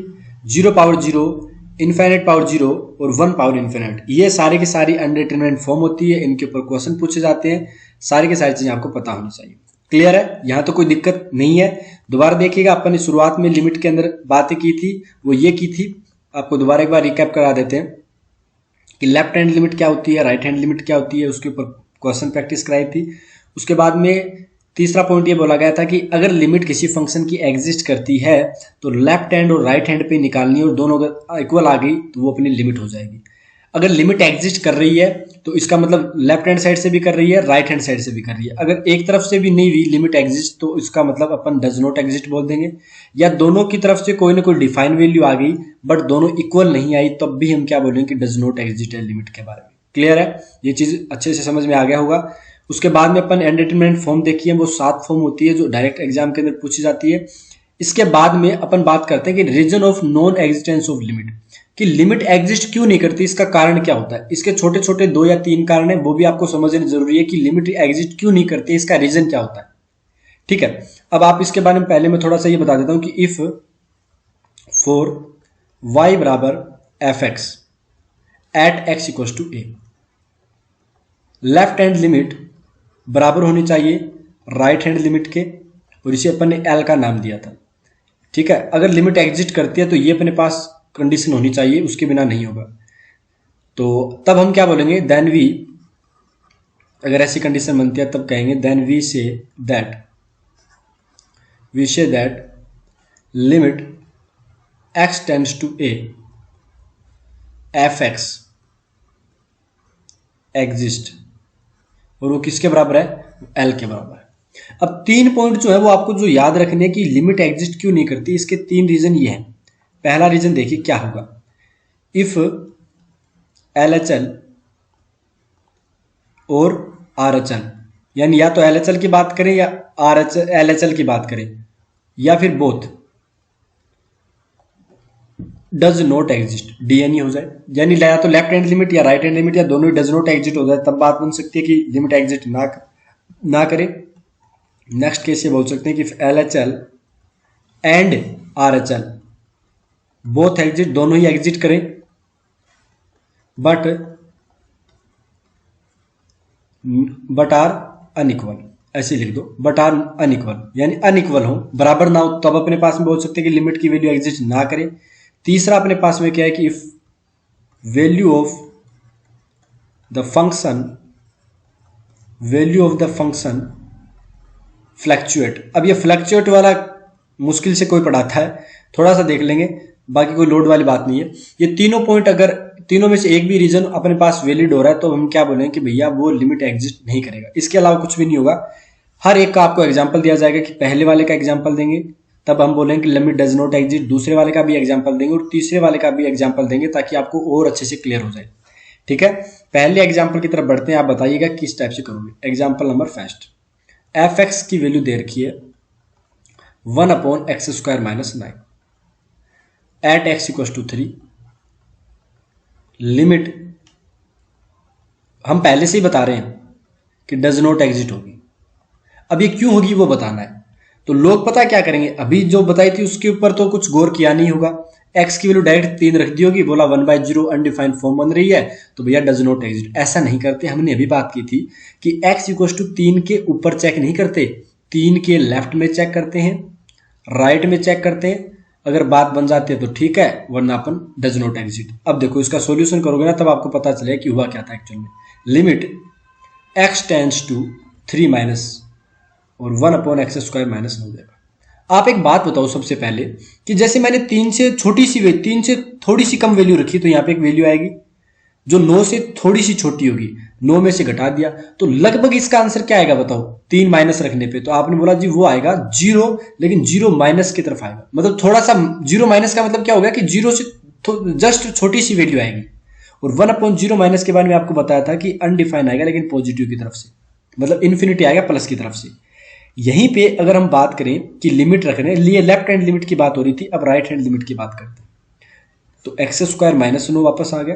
0 power 0, infinite power 0 और 1 पावर इन्फिनाइट। ये सारी की सारी अनडिटरमिनेट फॉर्म होती है, इनके ऊपर क्वेश्चन पूछे जाते हैं। सारी की सारी चीजें आपको पता होनी चाहिए। क्लियर है? यहां तो कोई दिक्कत नहीं है। दोबारा देखिएगा, अपन ने शुरुआत में लिमिट के अंदर बातें की थी, वो ये की थी, आपको दोबारा एक बार रिकैप करा देते हैं कि लेफ्ट हैंड लिमिट क्या होती है, राइट हैंड लिमिट क्या होती है, उसके ऊपर क्वेश्चन प्रैक्टिस कराई थी। उसके बाद में तीसरा पॉइंट ये बोला गया था कि अगर लिमिट किसी फंक्शन की एग्जिस्ट करती है तो लेफ्ट हैंड और राइट हैंड पे निकालनी है, और दोनों अगर इक्वल आ गई तो वो अपनी लिमिट हो जाएगी। अगर लिमिट एग्जिस्ट कर रही है तो इसका मतलब लेफ्ट हैंड साइड से भी कर रही है, राइट हैंड साइड से भी कर रही है। अगर एक तरफ से भी नहीं हुई लिमिट एग्जिस्ट तो इसका मतलब अपन डज नॉट एग्जिस्ट बोल देंगे। या दोनों की तरफ से कोई ना कोई डिफाइन वैल्यू आ गई बट दोनों इक्वल नहीं आई, तब भी हम क्या बोलेंगे कि डज नॉट एग्जिस्ट है लिमिट के बारे में। क्लियर है? ये चीज अच्छे से समझ में आ गया होगा। उसके बाद में अपन अनडिटरमिनेट फॉर्म देखी है, वो 7 फॉर्म होती है जो डायरेक्ट एग्जाम के अंदर पूछी जाती है। इसके बाद में अपन बात करते हैं कि reason of non existence of limit, कि लिमिट एग्जिस्ट क्यों नहीं करती, इसका कारण क्या होता है। इसके छोटे छोटे 2 या 3 कारण है, वो भी आपको समझने जरूरी है कि लिमिट एग्जिस्ट क्यों नहीं करती, इसका रीजन क्या होता है। ठीक है, अब आप इसके बारे में पहले मैं थोड़ा सा ये बता देता हूं कि इफ फॉर y बराबर f x at x equal to a, left hand limit बराबर होनी चाहिए राइट हैंड लिमिट के, और इसे अपन ने एल का नाम दिया था। ठीक है, अगर लिमिट एग्जिस्ट करती है तो ये अपने पास कंडीशन होनी चाहिए, उसके बिना नहीं होगा। तो तब हम क्या बोलेंगे, देन वी, अगर ऐसी कंडीशन बनती है तब कहेंगे then we say that limit x tends to a f x exist, और वो किसके बराबर है, एल के बराबर है। अब 3 पॉइंट जो है वो आपको जो याद रखने की लिमिट एग्जिस्ट क्यों नहीं करती, इसके 3 रीजन ये हैं। पहला रीजन देखिए क्या होगा, इफ LHL और RHL, यानी या तो LHL की बात करें या LHL की बात करें, या फिर both does not exist, DNE हो जाए, यानी या तो लेफ्ट हैंड लिमिट या राइट हैंड लिमिट या दोनों डज नॉट एग्जिस्ट हो जाए, तब बात बन सकती है कि लिमिट एग्जिस्ट ना करे। नेक्स्ट केस ये बोल सकते हैं कि LHL and RHL both exit, दोनों ही एग्जिट करें, बट आर अनइक्वल, ऐसे लिख दो, बट आर अनइक्वल, यानी अनइक्वल हो, बराबर ना हो, तब अपने पास में बोल सकते हैं कि लिमिट की वैल्यू एग्जिस्ट ना करे। तीसरा अपने पास में क्या है कि if value of the function fluctuate. अब ये फ्लैक्चुएट वाला मुश्किल से कोई पढ़ाता है, थोड़ा सा देख लेंगे, बाकी कोई लोड वाली बात नहीं है। ये तीनों पॉइंट अगर तीनों में से एक भी रीजन अपने पास वैलिड हो रहा है तो हम क्या बोलेंगे कि भैया वो लिमिट एग्जिस्ट नहीं करेगा, इसके अलावा कुछ भी नहीं होगा। हर एक का आपको एग्जांपल दिया जाएगा कि पहले वाले का एग्जांपल देंगे तब हम बोलेंगे कि लिमिट डज नॉट एग्जिस्ट, दूसरे वाले का भी एग्जांपल देंगे और तीसरे वाले का भी एग्जांपल देंगे, ताकि आपको और अच्छे से क्लियर हो जाए। ठीक है, पहले एग्जांपल की तरफ बढ़ते हैं, आप बताइएगा किस टाइप से करोगे। Example number first, f x की वैल्यू दे रखी है 1/x² - 9 at x equal to 3, limit हम पहले से ही बता रहे हैं कि डज नॉट एग्जिट होगी। अब ये क्यों होगी वो बताना है। तो लोग पता क्या करेंगे, अभी जो बताई थी उसके ऊपर तो कुछ गौर किया नहीं होगा, एक्स की वैल्यू डायरेक्ट 3 रख दी होगी, बोला 1/0 अनडिफाइंड फॉर्म बन रही है तो भैया डज नॉट एग्जिट। ऐसा नहीं करते, हमने अभी बात की थी कि एक्स इक्वल टू 3 के ऊपर चेक नहीं करते, 3 के लेफ्ट में चेक करते हैं, राइट में चेक करते हैं। अगर बात बन जाती है तो ठीक है, वरना अपन डज नॉट एग्जिट। अब देखो इसका सॉल्यूशन करोगे ना तब आपको पता चलेगा कि हुआ क्या था एक्चुअल में। Limit x tends to 3 minus और 1/x² - 9 हो जाएगा। आप एक बात बताओ सबसे पहले कि जैसे मैंने 3 से थोड़ी सी कम वैल्यू रखी तो यहाँ पे एक वैल्यू आएगी, जो 9 से थोड़ी सी छोटी होगी, 9 में से घटा दिया, तो लगभग इसका आंसर क्या आएगा बताओ 3 माइनस रखने पे। तो आपने बोला जी वो आएगा 0, लेकिन 0 माइनस की तरफ आएगा, मतलब थोड़ा सा 0 माइनस का मतलब क्या हो गया कि 0 से जस्ट छोटी सी वैल्यू आएगी। और 1/0 माइनस के बारे में आपको बताया था कि अनडिफाइन आएगा, लेकिन पॉजिटिव की तरफ से, मतलब इन्फिनिटी आएगा प्लस की तरफ से। यहीं पे अगर हम बात करें कि लिमिट रखने लिए, लेफ्ट हैंड लिमिट की बात हो रही थी, अब राइट हैंड लिमिट की बात करते हैं। तो x² माइनस 9 वापस आ गया।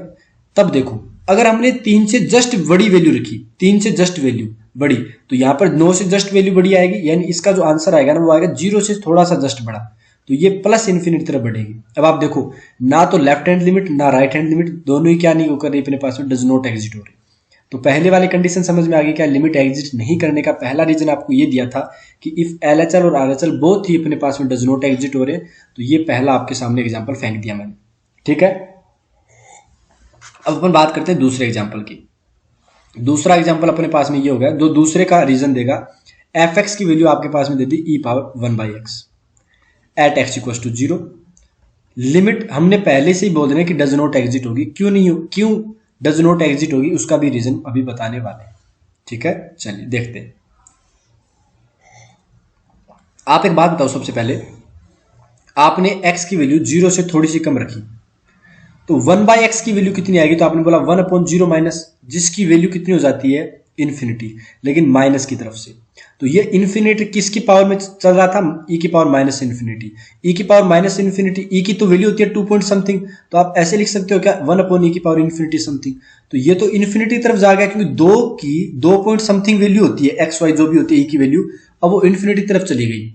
तब देखो अगर हमने 3 से जस्ट बड़ी वैल्यू रखी, 3 से जस्ट वैल्यू बड़ी, तो यहां पर 9 से जस्ट वैल्यू बड़ी आएगी, यानी इसका जो आंसर आएगा ना वो आएगा 0 से थोड़ा सा जस्ट बड़ा, तो ये प्लस इन्फिनिटी तरफ बढ़ेगी। अब आप देखो ना तो लेफ्ट हैंड लिमिट ना राइट हैंड लिमिट, दोनों ही क्या नहीं कर रही अपने पास में, डज नॉट एग्जिट हो रही। तो पहले वाली कंडीशन समझ में आ गई क्या, लिमिट एग्जिट नहीं करने का पहला रीजन आपको ये दिया था कि इफ LHL और RHL बोथ ही अपने पास में डज नॉट एग्जिट हो रहे, तो ये पहला आपके सामने एग्जांपल फेंक दिया मैंने, ठीक है। अब अपन बात करते हैं दूसरे एग्जांपल की। दूसरा एग्जांपल अपने पास में ये हो गया, जो दूसरे का रीजन देगा, fx की वैल्यू आपके पास में दे दी e⁻1/x एट x = 0। लिमिट हमने पहले से ही बोल देना कि डज नॉट एग्जिट होगी, क्यों डज नॉट एग्जिट होगी उसका भी रीजन अभी बताने वाले हैं, ठीक है। चलिए देखते हैं। आप एक बात बताओ, सबसे पहले आपने x की वैल्यू 0 से थोड़ी सी कम रखी, तो 1/x की वैल्यू कितनी आएगी, तो आपने बोला 1/0 माइनस, जिसकी वैल्यू कितनी हो जाती है इन्फिनिटी, लेकिन माइनस की तरफ से। तो ये इन्फिनिटी किसकी पावर में चल रहा था, e⁻∞। e⁻∞, e की तो वैल्यू होती है 2 पॉइंट समथिंग, तो आप ऐसे लिख सकते हो क्या 1/e⁻∞ समथिंग। तो ये तो इन्फिनिटी तरफ जा गया, क्योंकि 2 पॉइंट समथिंग वैल्यू होती है, एक्स वाई जो भी होती है e की वैल्यू, अब वो इन्फिनिटी तरफ चली गई,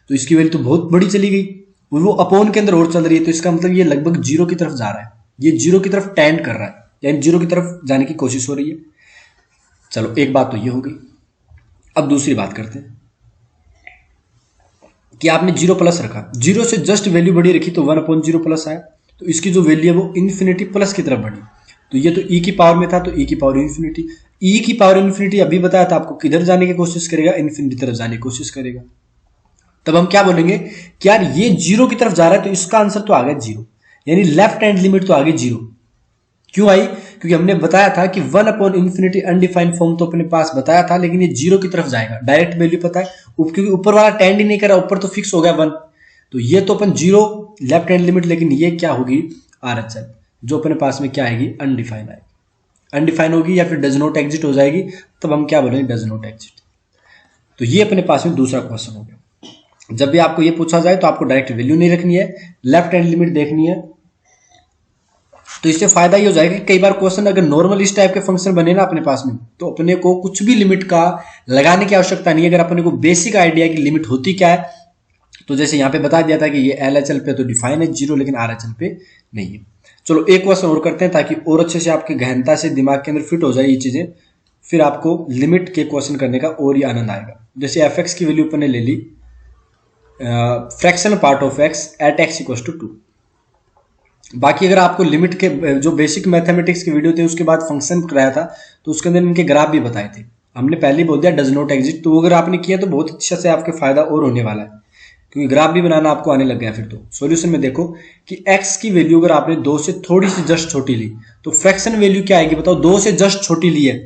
तो इसकी वैल्यू तो बहुत बड़ी चली गई, वो अपॉन के अंदर और चल रही है, तो इसका मतलब ये लगभग 0 की तरफ जा रहा है, ये 0 की तरफ टेंड कर रहा है, यानी 0 की तरफ जाने की कोशिश हो रही है। चलो एक बात तो ये हो गई। अब दूसरी बात करते हैं कि आपने 0 प्लस रखा, 0 से जस्ट वैल्यू बड़ी रखी, तो 1/0 प्लस आया, तो इसकी जो वैल्यू है वो इन्फिनिटी प्लस की तरफ बढ़ी। तो ये तो e की पावर में था, तो e की पावर इन्फिनिटी, e की पावर इन्फिनिटी अभी बताया था आपको किधर जाने की कोशिश करेगा, इन्फिनिटी तरफ जाने की कोशिश करेगा। तब हम क्या बोलेंगे कि यार ये 0 की तरफ जा रहा है, तो इसका आंसर तो आ गया 0, यानी लेफ्ट हैंड लिमिट तो आ गई 0। क्यों आई, क्योंकि हमने बताया था कि 1/∞ अनडिफाइंड फॉर्म तो अपने पास बताया था, लेकिन ये 0 की तरफ जाएगा, डायरेक्ट वैल्यू पता है, क्योंकि ऊपर वाला टेंड ही नहीं कर रहा, ऊपर तो फिक्स हो गया 1, तो ये तो अपन 0 लेफ्ट हैंड लिमिट, लेकिन ये क्या होगी RHL, जो अपने पास में क्या आएगी अनडिफाइंड आएगी, अनडिफाइंड होगी या फिर डज नॉट एग्जिट हो जाएगी, तब हम क्या बोलेंगे डज नॉट एग्जिट। तो ये अपने पास में दूसरा क्वेश्चन हो गया। जब भी आपको ये पूछा जाए तो आपको डायरेक्ट वैल्यू नहीं रखनी है, लेफ्ट हैंड लिमिट देखनी है, तो इससे फायदा ये हो जाएगा कि कई बार क्वेश्चन अगर नॉर्मल इस टाइप के फंक्शन बने ना अपने पास में, तो अपने को कुछ भी लिमिट का लगाने की आवश्यकता नहीं है, अगर अपने को बेसिक आइडिया की लिमिट होती क्या है। तो जैसे यहाँ पे बता दिया था कि ये LHL पे तो डिफाइन है 0, लेकिन RHL पे नहीं है। चलो एक क्वेश्चन और करते हैं, ताकि और अच्छे से आपके गहनता से दिमाग के अंदर फिट हो जाए ये चीजें, फिर आपको लिमिट के क्वेश्चन करने का और ही आनंद आएगा। जैसे fx की वैल्यू अपन ने ले ली fractional part of x at x = 2। बाकी अगर आपको लिमिट के जो बेसिक मैथमेटिक्स के वीडियो थे उसके बाद फंक्शन कराया था, तो उसके अंदर इनके ग्राफ भी बताए थे, हमने पहले ही बोल दिया डज नॉट एग्जिट, तो अगर आपने किया तो बहुत अच्छे से आपके फायदा और होने वाला है, क्योंकि ग्राफ भी बनाना आपको आने लग गया। फिर तो सॉल्यूशन में देखो कि x की वैल्यू अगर आपने 2 से थोड़ी सी जस्ट छोटी ली, तो फ्रैक्शन वैल्यू क्या आएगी बताओ, 2 से जस्ट छोटी ली है,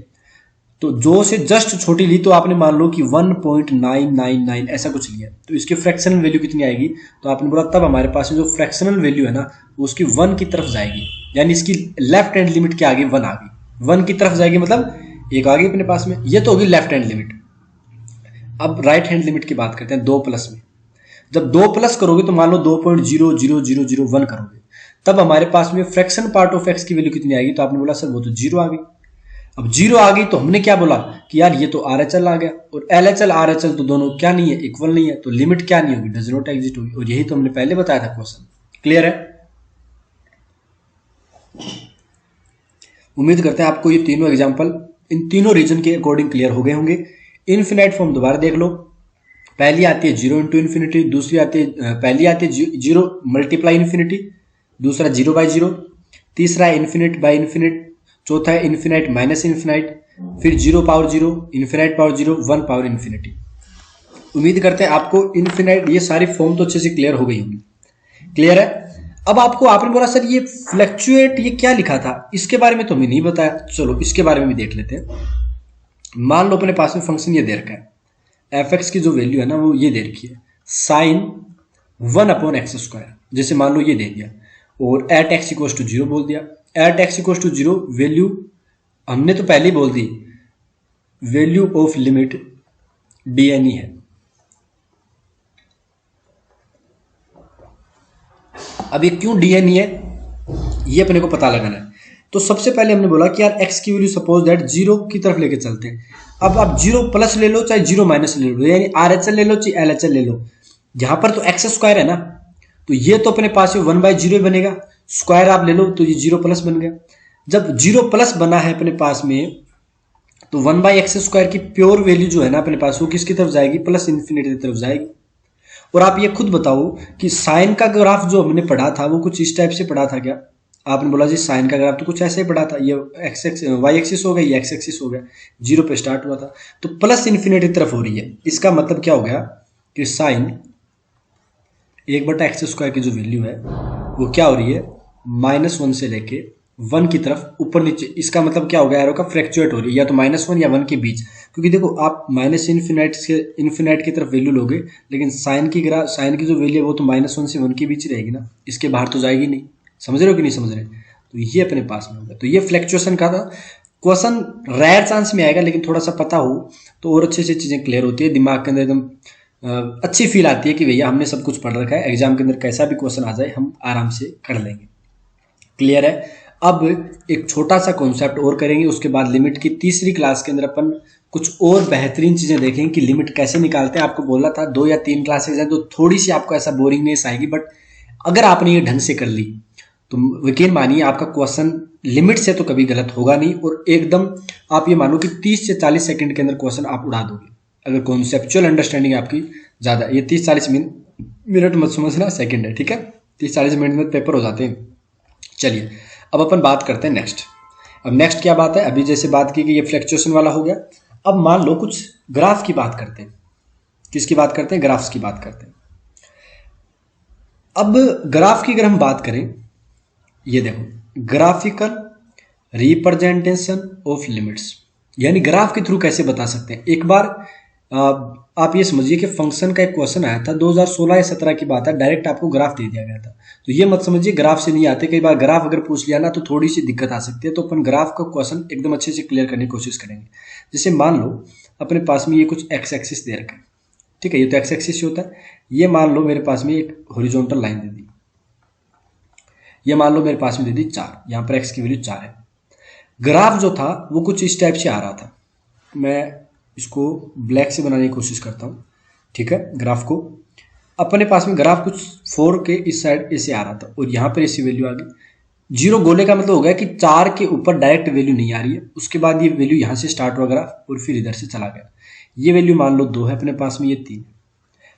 तो 2 से जस्ट छोटी ली, तो आपने मान लो कि 1.999 ऐसा कुछ लिया, तो इसकी फ्रैक्शनल वैल्यू कितनी आएगी, तो आपने बोला तब हमारे पास जो फ्रैक्शनल वैल्यू है ना उसकी 1 की तरफ जाएगी, यानी इसकी लेफ्ट हैंड लिमिट क्या आ गई 1 आ गई, 1 की तरफ जाएगी, मतलब 1 आ गई अपने पास में, ये तो होगी लेफ्ट हैंड लिमिट। अब राइट हैंड लिमिट की बात करते हैं 2 प्लस में। जब 2 प्लस करोगे तो मान लो 2.00001 करोगे, तब हमारे पास में फ्रैक्शन पार्ट ऑफ x की वैल्यू कितनी आएगी, तो आपने बोला सर वो तो 0 आ गई। अब 0 आ गई तो हमने क्या बोला कि यार ये तो RHL आ गया, और LHL RHL तो दोनों क्या नहीं है, इक्वल नहीं है, तो लिमिट क्या नहीं होगी डज नॉट एग्जिट होगी, और यही तो हमने पहले बताया था क्वेश्चन। क्लियर है? उम्मीद करते हैं आपको ये तीनों एग्जांपल इन तीनों रीजन के अकॉर्डिंग क्लियर हो गए होंगे। इनफिनाइट फॉर्म दोबारा देख लो, पहली आती है 0 × इन्फिनिटी, दूसरी आती है पहली आती है 0 × इन्फिनिटी, दूसरा 0/0, तीसरा है इन्फिनिट बाय इन्फिनिट, चौथा है इन्फिनाइट माइनस इन्फिनाइट, फिर 0/0, इन्फिनाइट पावर 0, 1/इन्फिनिटी। उम्मीद करते हैं आपको इन्फिनाइट ये सारी फॉर्म तो अच्छे से क्लियर हो गई होंगी। क्लियर है? अब आपको आपने बोला सर ये फ्लक्चुएट ये क्या लिखा था, इसके बारे में तो हमें नहीं बताया। चलो इसके बारे में भी देख लेते हैं। मान लो अपने पास में फंक्शन ये दे रखा है, एफ एक्स की जो वैल्यू है ना वो ये दे रखी है साइन 1/x²। जैसे मान लो ये दे दिया और एट एक्स इक्वल टू 0 बोल दिया। At x equal to 0 value हमने तो पहले ही बोल दी, वैल्यू ऑफ लिमिट डीएनई है। अब ये क्यों डीएनई है ये अपने को पता लगाना है। तो सबसे पहले हमने बोला कि यार एक्स की वैल्यू सपोज दैट 0 की तरफ लेके चलते हैं। अब आप 0 प्लस ले लो चाहे 0 माइनस ले लो, यानी RHL ले लो चाहे LHL ले लो, यहां पर तो x² है ना, तो ये तो अपने पास 1/0 बनेगा। स्क्वायर आप ले लो तो ये 0 प्लस बन गया। जब 0 प्लस बना है अपने पास में तो 1/x² की प्योर वैल्यू जो है ना अपने पास वो किसकी तरफ जाएगी, प्लस इन्फिनिटी की तरफ जाएगी। और आप ये खुद बताओ कि साइन का ग्राफ जो हमने पढ़ा था वो कुछ इस टाइप से पढ़ा था क्या? आपने बोला जी साइन का ग्राफ तो कुछ ऐसे ही पढ़ा था, ये वाई एक्सिस हो गया, ये एक्स एक्सिस हो गया, 0 पे स्टार्ट हुआ था तो प्लस इन्फिनिटी की तरफ हो रही है। इसका मतलब क्या हो गया कि साइन 1/x² की जो वैल्यू है वो क्या हो रही है, -1 से लेके 1 की तरफ ऊपर नीचे। इसका मतलब क्या हो गया, एरो का फ्लक्चुएट हो रही है या तो -1 या 1 के बीच, क्योंकि देखो आप माइनस इन्फिनाइट की तरफ वैल्यू लोगे लेकिन साइन की जो वैल्यू है वो तो -1 से 1 के बीच ही रहेगी ना, इसके बाहर तो जाएगी नहीं। समझ रहे हो कि नहीं समझ रहे? तो ये अपने पास में होगा। तो ये फ्लक्चुएशन का था क्वेश्चन, रेयर चांस में आएगा लेकिन थोड़ा सा पता हो तो और अच्छे से चीजें क्लियर होती है, दिमाग के अंदर एकदम अच्छी फील आती है कि भैया हमने सब कुछ पढ़ रखा है, एग्जाम के अंदर कैसा भी क्वेश्चन आ जाए हम आराम से कर लेंगे। क्लियर है? अब एक छोटा सा कॉन्सेप्ट और करेंगे, उसके बाद लिमिट की तीसरी क्लास के अंदर अपन कुछ और बेहतरीन चीजें देखेंगे कि लिमिट कैसे निकालते हैं। आपको बोला था 2 या 3 क्लासेज हैं तो थोड़ी सी आपको ऐसा बोरिंगनेस आएगी, बट अगर आपने ये ढंग से कर ली तो यकीन मानिए आपका क्वेश्चन लिमिट से तो कभी गलत होगा नहीं, और एकदम आप ये मानो कि 30 से 40 सेकंड के अंदर क्वेश्चन आप उड़ा दोगे अगर कॉन्सेप्चुअल अंडरस्टैंडिंग आपकी ज्यादा। ये 30-40 मिनट मत समझना, सेकंड है, ठीक है? 30-40 मिनट में पेपर हो जाते हैं। चलिए अब अपन बात करते हैं नेक्स्ट। अब नेक्स्ट क्या बात है, अभी जैसे बात की कि ये फ्लक्चुएशन वाला हो गया, अब मान लो कुछ ग्राफ की बात करते हैं। किसकी बात करते हैं? ग्राफ्स की बात करते हैं। अब ग्राफ की अगर हम बात करें, ये देखो ग्राफिकल रिप्रेजेंटेशन ऑफ लिमिट्स, यानी ग्राफ के थ्रू कैसे बता सकते हैं। एक बार आप ये समझिए कि फंक्शन का एक क्वेश्चन आया था 2016 या 17 की बात है, डायरेक्ट आपको ग्राफ दे दिया गया था। तो ये मत समझिए ग्राफ से नहीं आते, कई बार ग्राफ अगर पूछ लिया ना तो थोड़ी सी दिक्कत आ सकती है। तो अपन ग्राफ का क्वेश्चन एकदम अच्छे से क्लियर करने की कोशिश करेंगे। जैसे मान लो अपने पास में ये कुछ एक्स एक्सिस दे रखा है, ठीक है, ये तो एक्स एक्सिस होता है। ये मान लो मेरे पास में एक हॉरिजॉन्टल लाइन दे दी, ये मान लो मेरे पास में दे दी 4, यहाँ पर एक्स की वैल्यू 4 है। ग्राफ जो था वो कुछ इस टाइप से आ रहा था, मैं इसको ब्लैक से बनाने की कोशिश करता हूँ, ठीक है। ग्राफ को अपने पास में ग्राफ कुछ 4 के इस साइड ऐसे आ रहा था और यहाँ पर ऐसी वैल्यू आ गई 0 गोले का मतलब हो गया कि 4 के ऊपर डायरेक्ट वैल्यू नहीं आ रही है। उसके बाद ये वैल्यू यहाँ से स्टार्ट हुआ ग्राफ और फिर इधर से चला गया। ये वैल्यू मान लो 2 है अपने पास में, ये 3।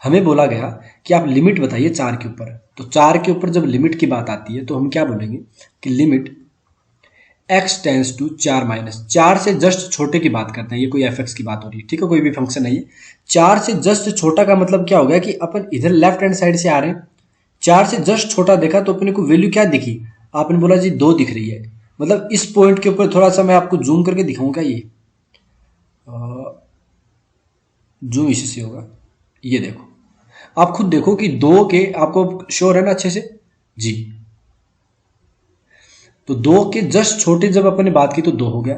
हमें बोला गया कि आप लिमिट बताइए 4 के ऊपर। तो 4 के ऊपर जब लिमिट की बात आती है तो हम क्या बोलेंगे कि limit x tends to 4 minus 4 से जस्ट छोटे की बात करते हैं। ये कोई fx की बात हो रही है, ठीक है, कोई भी फंक्शन नहीं है। 4 से जस्ट छोटा का मतलब क्या हो गया कि अपन इधर लेफ्ट हैंड साइड से आ रहे हैं, 4 से जस्ट छोटा देखा तो अपने को वैल्यू क्या दिखी, आपने बोला जी 2 दिख रही है। मतलब इस पॉइंट के ऊपर थोड़ा सा मैं आपको जूम करके दिखाऊंगा, ये जूम इसी से होगा। ये देखो आप खुद देखो कि 2 के, आपको श्योर है ना अच्छे से जी, तो 2 के जस्ट छोटे जब अपन ने बात की तो 2 हो गया।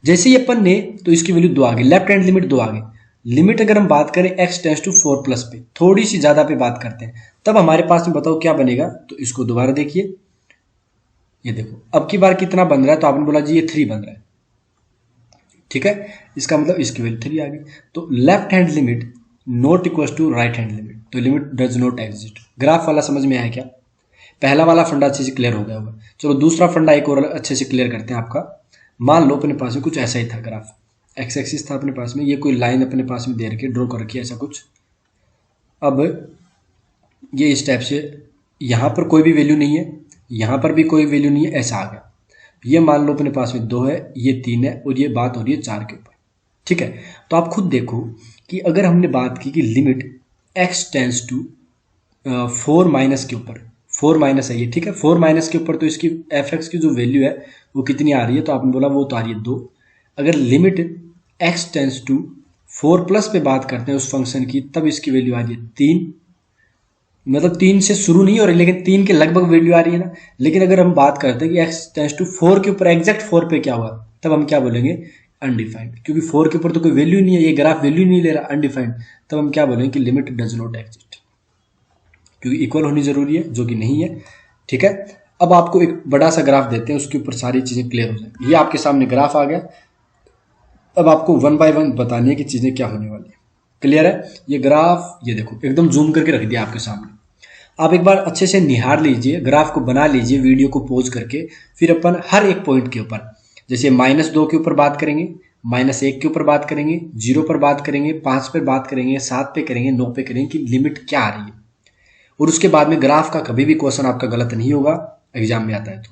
जैसे ही अपन ने तो इसकी वैल्यू 2 आ गई, लेफ्ट हैंड लिमिट 2 आ गई। लिमिट अगर हम बात करें x टेंस टू 4 प्लस पे, थोड़ी सी ज्यादा पे बात करते हैं, तब हमारे पास में बताओ क्या बनेगा। तो इसको दोबारा देखिए, ये देखो अब की बार कितना बन रहा है, तो आपने बोला जी ये 3 बन रहा है, ठीक है। इसका मतलब इसकी वैल्यू 3 आ गई। तो left hand limit not equal to right hand limit, तो limit does not exist. Graph वाला समझ में आया क्या? पहला वाला फंडा अच्छे से क्लियर हो गया होगा। चलो दूसरा फंडा एक और अच्छे से क्लियर करते हैं आपका। मान लो अपने पास में कुछ ऐसा ही था ग्राफ, एक्स एक्सिस था अपने पास में, ये कोई लाइन अपने पास में दे रखी है, ड्रॉ कर रखी है ऐसा कुछ। अब ये इस टाइप से, यहाँ पर कोई भी वैल्यू नहीं है, यहाँ पर भी कोई वैल्यू नहीं है, ऐसा आ गया। ये मान लो अपने पास में 2 है, ये 3 है और ये बात हो रही है 4 के ऊपर, ठीक है। तो आप खुद देखो कि अगर हमने बात की कि limit x tends to 4 minus के ऊपर, 4 माइनस है ये, ठीक है। 4 माइनस के ऊपर तो इसकी एफ एक्स की जो वैल्यू है वो कितनी आ रही है, तो आपने बोला वो तो आ रही है 2। अगर limit x tends to 4 plus पे बात करते हैं उस फंक्शन की, तब इसकी वैल्यू आ रही है 3। मतलब 3 से शुरू नहीं हो रही, लेकिन 3 के लगभग वैल्यू आ रही है ना। लेकिन अगर हम बात करते हैं कि एक्स टेंस टू 4 के ऊपर एग्जैक्ट 4 पे क्या हुआ, तब हम क्या बोलेंगे, अनडिफाइंड। क्योंकि 4 के ऊपर तो कोई वैल्यू नहीं है, ये ग्राफ वैल्यू नहीं ले रहा, अनडिफाइंड। तब हम क्या बोलेंगे कि लिमिट डज नॉट एग्जिस्ट, क्योंकि इक्वल होनी जरूरी है, जो कि नहीं है, ठीक है। अब आपको एक बड़ा सा ग्राफ देते हैं, उसके ऊपर सारी चीजें क्लियर हो जाए। ये आपके सामने ग्राफ आ गया। अब आपको वन बाय वन बतानी है कि चीजें क्या होने वाली है। क्लियर है? ये ग्राफ, ये देखो एकदम जूम करके रख दिया आपके सामने। आप एक बार अच्छे से निहार लीजिए, ग्राफ को बना लीजिए वीडियो को पॉज करके। फिर अपन हर एक पॉइंट के ऊपर, जैसे -2 के ऊपर बात करेंगे, -1 के ऊपर बात करेंगे, 0 पर बात करेंगे, 5 पे बात करेंगे, 7 पे करेंगे, 9 पे करेंगे कि लिमिट क्या आ रही है। और उसके बाद में ग्राफ का कभी भी क्वेश्चन आपका गलत नहीं होगा, एग्जाम में आता है तो,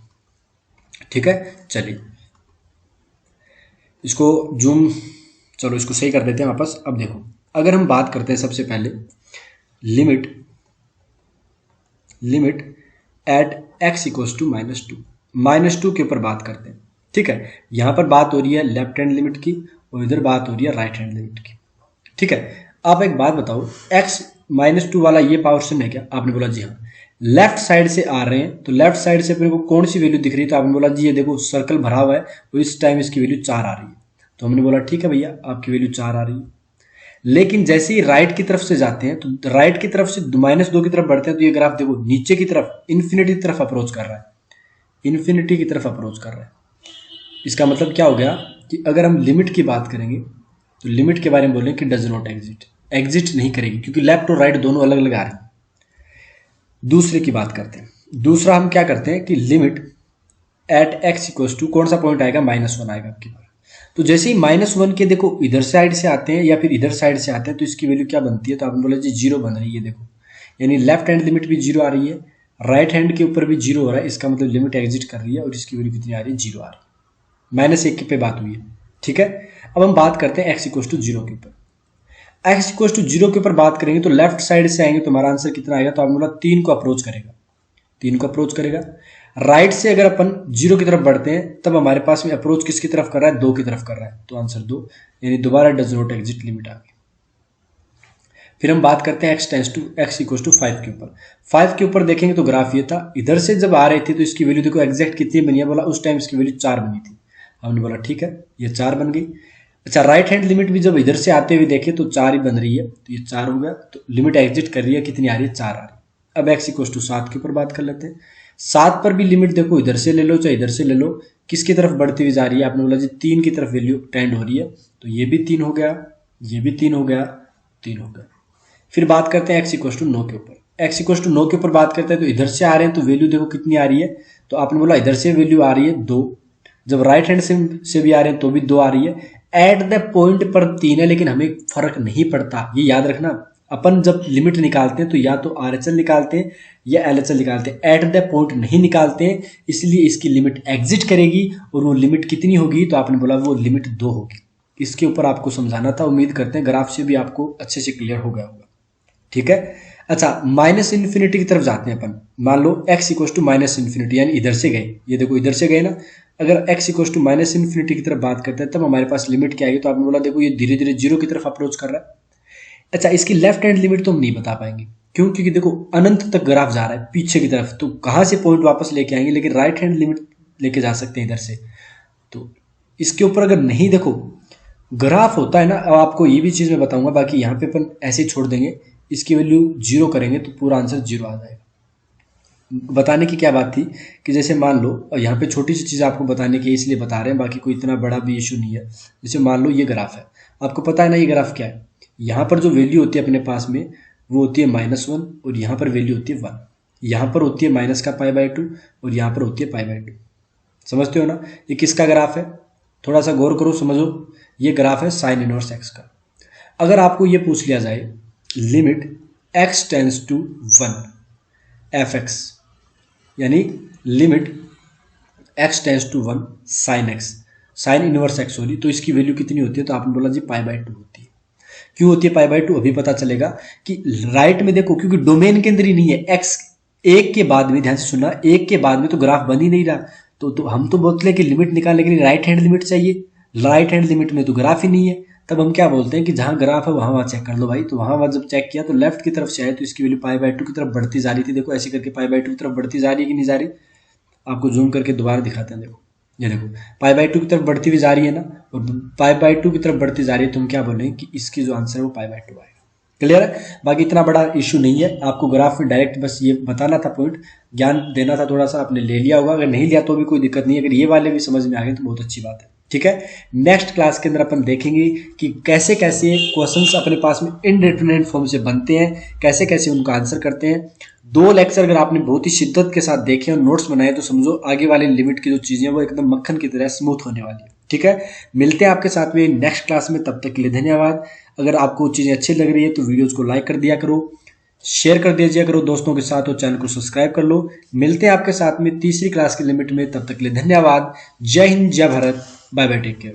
ठीक है। चलिए इसको जूम, चलो इसको सही कर देते हैं वापस। अब देखो, अगर हम बात करते हैं सबसे पहले limit at x equals to -2, -2 के ऊपर बात करते हैं, ठीक है। यहां पर बात हो रही है लेफ्ट हैंड लिमिट की और इधर बात हो रही है राइट हैंड लिमिट की, ठीक है। आप एक बात बताओ, x -2 वाला ये पावर्सन है क्या? आपने बोला जी हाँ। लेफ्ट साइड से आ रहे हैं तो लेफ्ट साइड से अपने को कौन सी वैल्यू दिख रही है? तो आपने बोला जी ये देखो सर्कल भरा हुआ है, तो इस टाइम इसकी वैल्यू 4 आ रही है। तो हमने बोला ठीक है भैया, आपकी वैल्यू 4 आ रही है। लेकिन जैसे ही राइट की तरफ से जाते हैं, तो राइट की तरफ से -2 की तरफ बढ़ते हैं, तो ये ग्राफ देखो नीचे की तरफ इन्फिनिटी की तरफ अप्रोच कर रहा है, इन्फिनिटी की तरफ अप्रोच कर रहा है। इसका मतलब क्या हो गया कि अगर हम लिमिट की बात करेंगे तो लिमिट के बारे में बोलें कि डज नॉट एग्जिस्ट नहीं करेगी, क्योंकि लेफ्ट और राइट दोनों अलग अलग आ रही है। दूसरे की बात करते हैं। दूसरा हम क्या करते हैं कि limit at x equals to, कौन सा पॉइंट आएगा, -1 आएगा आपके पास। तो जैसे ही -1 के देखो इधर साइड से आते हैं या फिर इधर साइड से आते हैं, तो इसकी वैल्यू क्या बनती है? तो आपने बोला जी 0 बन रही है, देखो यानी लेफ्ट हैंड लिमिट भी 0 आ रही है, राइट हैंड के ऊपर भी 0 हो रहा है। इसका मतलब लिमिट एग्जिस्ट कर रही है और इसकी वैल्यू कितनी आ रही है? 0 आ रही है। -1 पे बात हुई है, ठीक है। अब हम बात करते हैं x इक्वल्स टू 0 के ऊपर। x इक्वल्स टू 0 के ऊपर बात करेंगे तो लेफ्ट साइड से आएंगे तो हमारा आंसर कितना आएगा? तो आपने बोला 3 को अप्रोच करेगा, 3 को अप्रोच करेगा। राइट से अगर अपन 0 की तरफ बढ़ते हैं, तब हमारे पास में अप्रोच किसकी तरफ कर रहा है? 2 की तरफ कर रहा है, तो आंसर 2, यानी दोबारा डज नॉट एग्जिस्ट लिमिट आ गई। फिर हम बात करते हैं x इक्वल्स टू 5 के ऊपर। 5 के ऊपर देखेंगे तो ग्राफ ये था, इधर से जब आ रही थी तो इसकी वैल्यू देखो एग्जैक्ट कितनी बनी है? बोला उस टाइम इसकी वैल्यू 4 बनी थी। हमने बोला ठीक है, ये 4 बन गई। अच्छा, राइट हैंड लिमिट भी जब इधर से आते हुए देखे तो 4 ही बन रही है, तो ये 4 हो गया। तो लिमिट एग्जिस्ट कर रही है, कितनी आ रही है? 4 आ रही है। अब x इक्वल्स टू 7 के ऊपर बात कर लेते हैं। 7 पर भी लिमिट देखो इधर से ले लो चाहे इधर से ले लो, किसकी तरफ बढ़ती हुई जा रही है? आपने बोला जी 3 की तरफ वैल्यू टेंड हो रही है, तो ये भी 3 हो गया, ये भी 3 हो गया, 3 हो गया। फिर बात करते हैं x इक्वल्स टू 9 के ऊपर। x इक्वल्स टू 9 के ऊपर बात करते हैं तो इधर से आ रहे हैं तो वैल्यू देखो कितनी आ रही है? तो आपने बोला इधर से वैल्यू आ रही है 2, जब राइट हैंड से भी आ रहे हैं तो भी 2 आ रही है। एट द पॉइंट पर 3 है, लेकिन हमें फर्क नहीं पड़ता, ये याद रखना। अपन जब लिमिट निकालते हैं तो या तो RHL निकालते हैं या LHL निकालते हैं, एट द पॉइंट नहीं निकालते हैं, इसलिए इसकी लिमिट एग्जिट करेगी। और वो लिमिट कितनी होगी? तो आपने बोला वो लिमिट 2 होगी। इसके ऊपर आपको समझाना था, उम्मीद करते हैं ग्राफ से भी आपको अच्छे से क्लियर हो गया होगा, ठीक है। अच्छा, -∞ की तरफ जाते हैं अपन। मान लो x इक्वल्स टू -∞, यानी इधर से गए, ये देखो इधर से गए ना। अगर x इक्वल्स टू -∞ की तरफ बात करते हैं तब हमारे पास लिमिट क्या आएगी? तो आपने बोला देखो ये धीरे धीरे 0 की तरफ अप्रोच कर रहा है। अच्छा, इसकी लेफ्ट हैंड लिमिट तो हम नहीं बता पाएंगे, क्यों? क्योंकि देखो अनंत तक ग्राफ जा रहा है पीछे की तरफ, तो कहां से पॉइंट वापस लेके आएंगे? लेकिन राइट हैंड लिमिट लेके जा सकते हैं इधर से। तो इसके ऊपर अगर नहीं देखो ग्राफ होता है ना, अब आपको ये भी चीज मैं बताऊंगा, बाकी यहाँ पे अपन ऐसे ही छोड़ देंगे। इसकी वैल्यू 0 करेंगे तो पूरा आंसर 0 आ जाएगा। बताने की क्या बात थी कि जैसे मान लो, यहाँ पे छोटी सी चीज आपको बताने की इसलिए बता रहे हैं, बाकी कोई इतना बड़ा भी इशू नहीं है। जैसे मान लो ये ग्राफ है, आपको पता है ना ये ग्राफ क्या है? यहाँ पर जो वैल्यू होती है अपने पास में वो होती है -1, और यहाँ पर वैल्यू होती है 1। यहाँ पर होती है माइनस का π/2 और यहाँ पर होती है π/2। समझते हो ना? ये किसका ग्राफ है? थोड़ा सा गौर करो, समझो। ये ग्राफ है साइन इनवर्स x का। अगर आपको ये पूछ लिया जाए limit x tends to 1 f(x), यानी limit x tends to 1 sine x, sine inverse x हो रही, तो इसकी वैल्यू कितनी होती है? तो आपने बोला जी π/2 होती है। क्यों होती है π/2? अभी पता चलेगा कि राइट में देखो, क्योंकि डोमेन के अंदर ही नहीं है, x एक के बाद में, ध्यान से सुनना, एक के बाद में तो ग्राफ बन ही नहीं रहा। तो हम तो बोलते हैं कि लिमिट निकालने के लिए राइट हैंड लिमिट चाहिए, राइट हैंड लिमिट में तो ग्राफ ही नहीं है। तब हम क्या बोलते हैं कि जहां ग्राफ है वहां चेक कर लो भाई। तो वहां जब चेक किया तो लेफ्ट की तरफ से आए तो इसकी वैल्यू π/2 की तरफ बढ़ती जा रही थी। देखो ऐसे करके π/2 की तरफ बढ़ती जा रही है कि नहीं जा रही, आपको जूम करके दोबारा दिखाते हैं। देखो ये देखो π/2 की तरफ बढ़ती हुई जा रही है ना, और π/2 की तरफ बढ़ती जा रही है, तो हम क्या बोलेंगे कि इसकी जो आंसर है वो π/2 आएगा। क्लियर है? बाकी इतना बड़ा इशू नहीं है, आपको ग्राफ में डायरेक्ट बस ये बताना था, पॉइंट ज्ञान देना था, थोड़ा सा आपने ले लिया होगा। अगर नहीं लिया तो भी कोई दिक्कत नहीं है, अगर ये वाले भी समझ में आ गए तो बहुत अच्छी बात है। ठीक है, नेक्स्ट क्लास के अंदर अपन देखेंगे कि कैसे कैसे क्वेश्चंस अपने पास में इनडेटरमिनेट फॉर्म से बनते हैं, कैसे कैसे उनका आंसर करते हैं। 2 लेक्चर अगर आपने बहुत ही शिद्दत के साथ देखे और नोट्स बनाए तो समझो आगे वाले लिमिट की जो चीजें हैं वो एकदम मक्खन की तरह स्मूथ होने वाली है। ठीक है, मिलते हैं आपके साथ में नेक्स्ट क्लास में, तब तक के लिए धन्यवाद। अगर आपको चीजें अच्छी लग रही है तो वीडियोज को लाइक कर दिया करो, शेयर कर दीजिए करो दोस्तों के साथ, और चैनल को सब्सक्राइब कर लो। मिलते हैं आपके साथ में तीसरी क्लास की लिमिट में, तब तक के लिए धन्यवाद। जय हिंद, जय Bharat, bye bye, take care.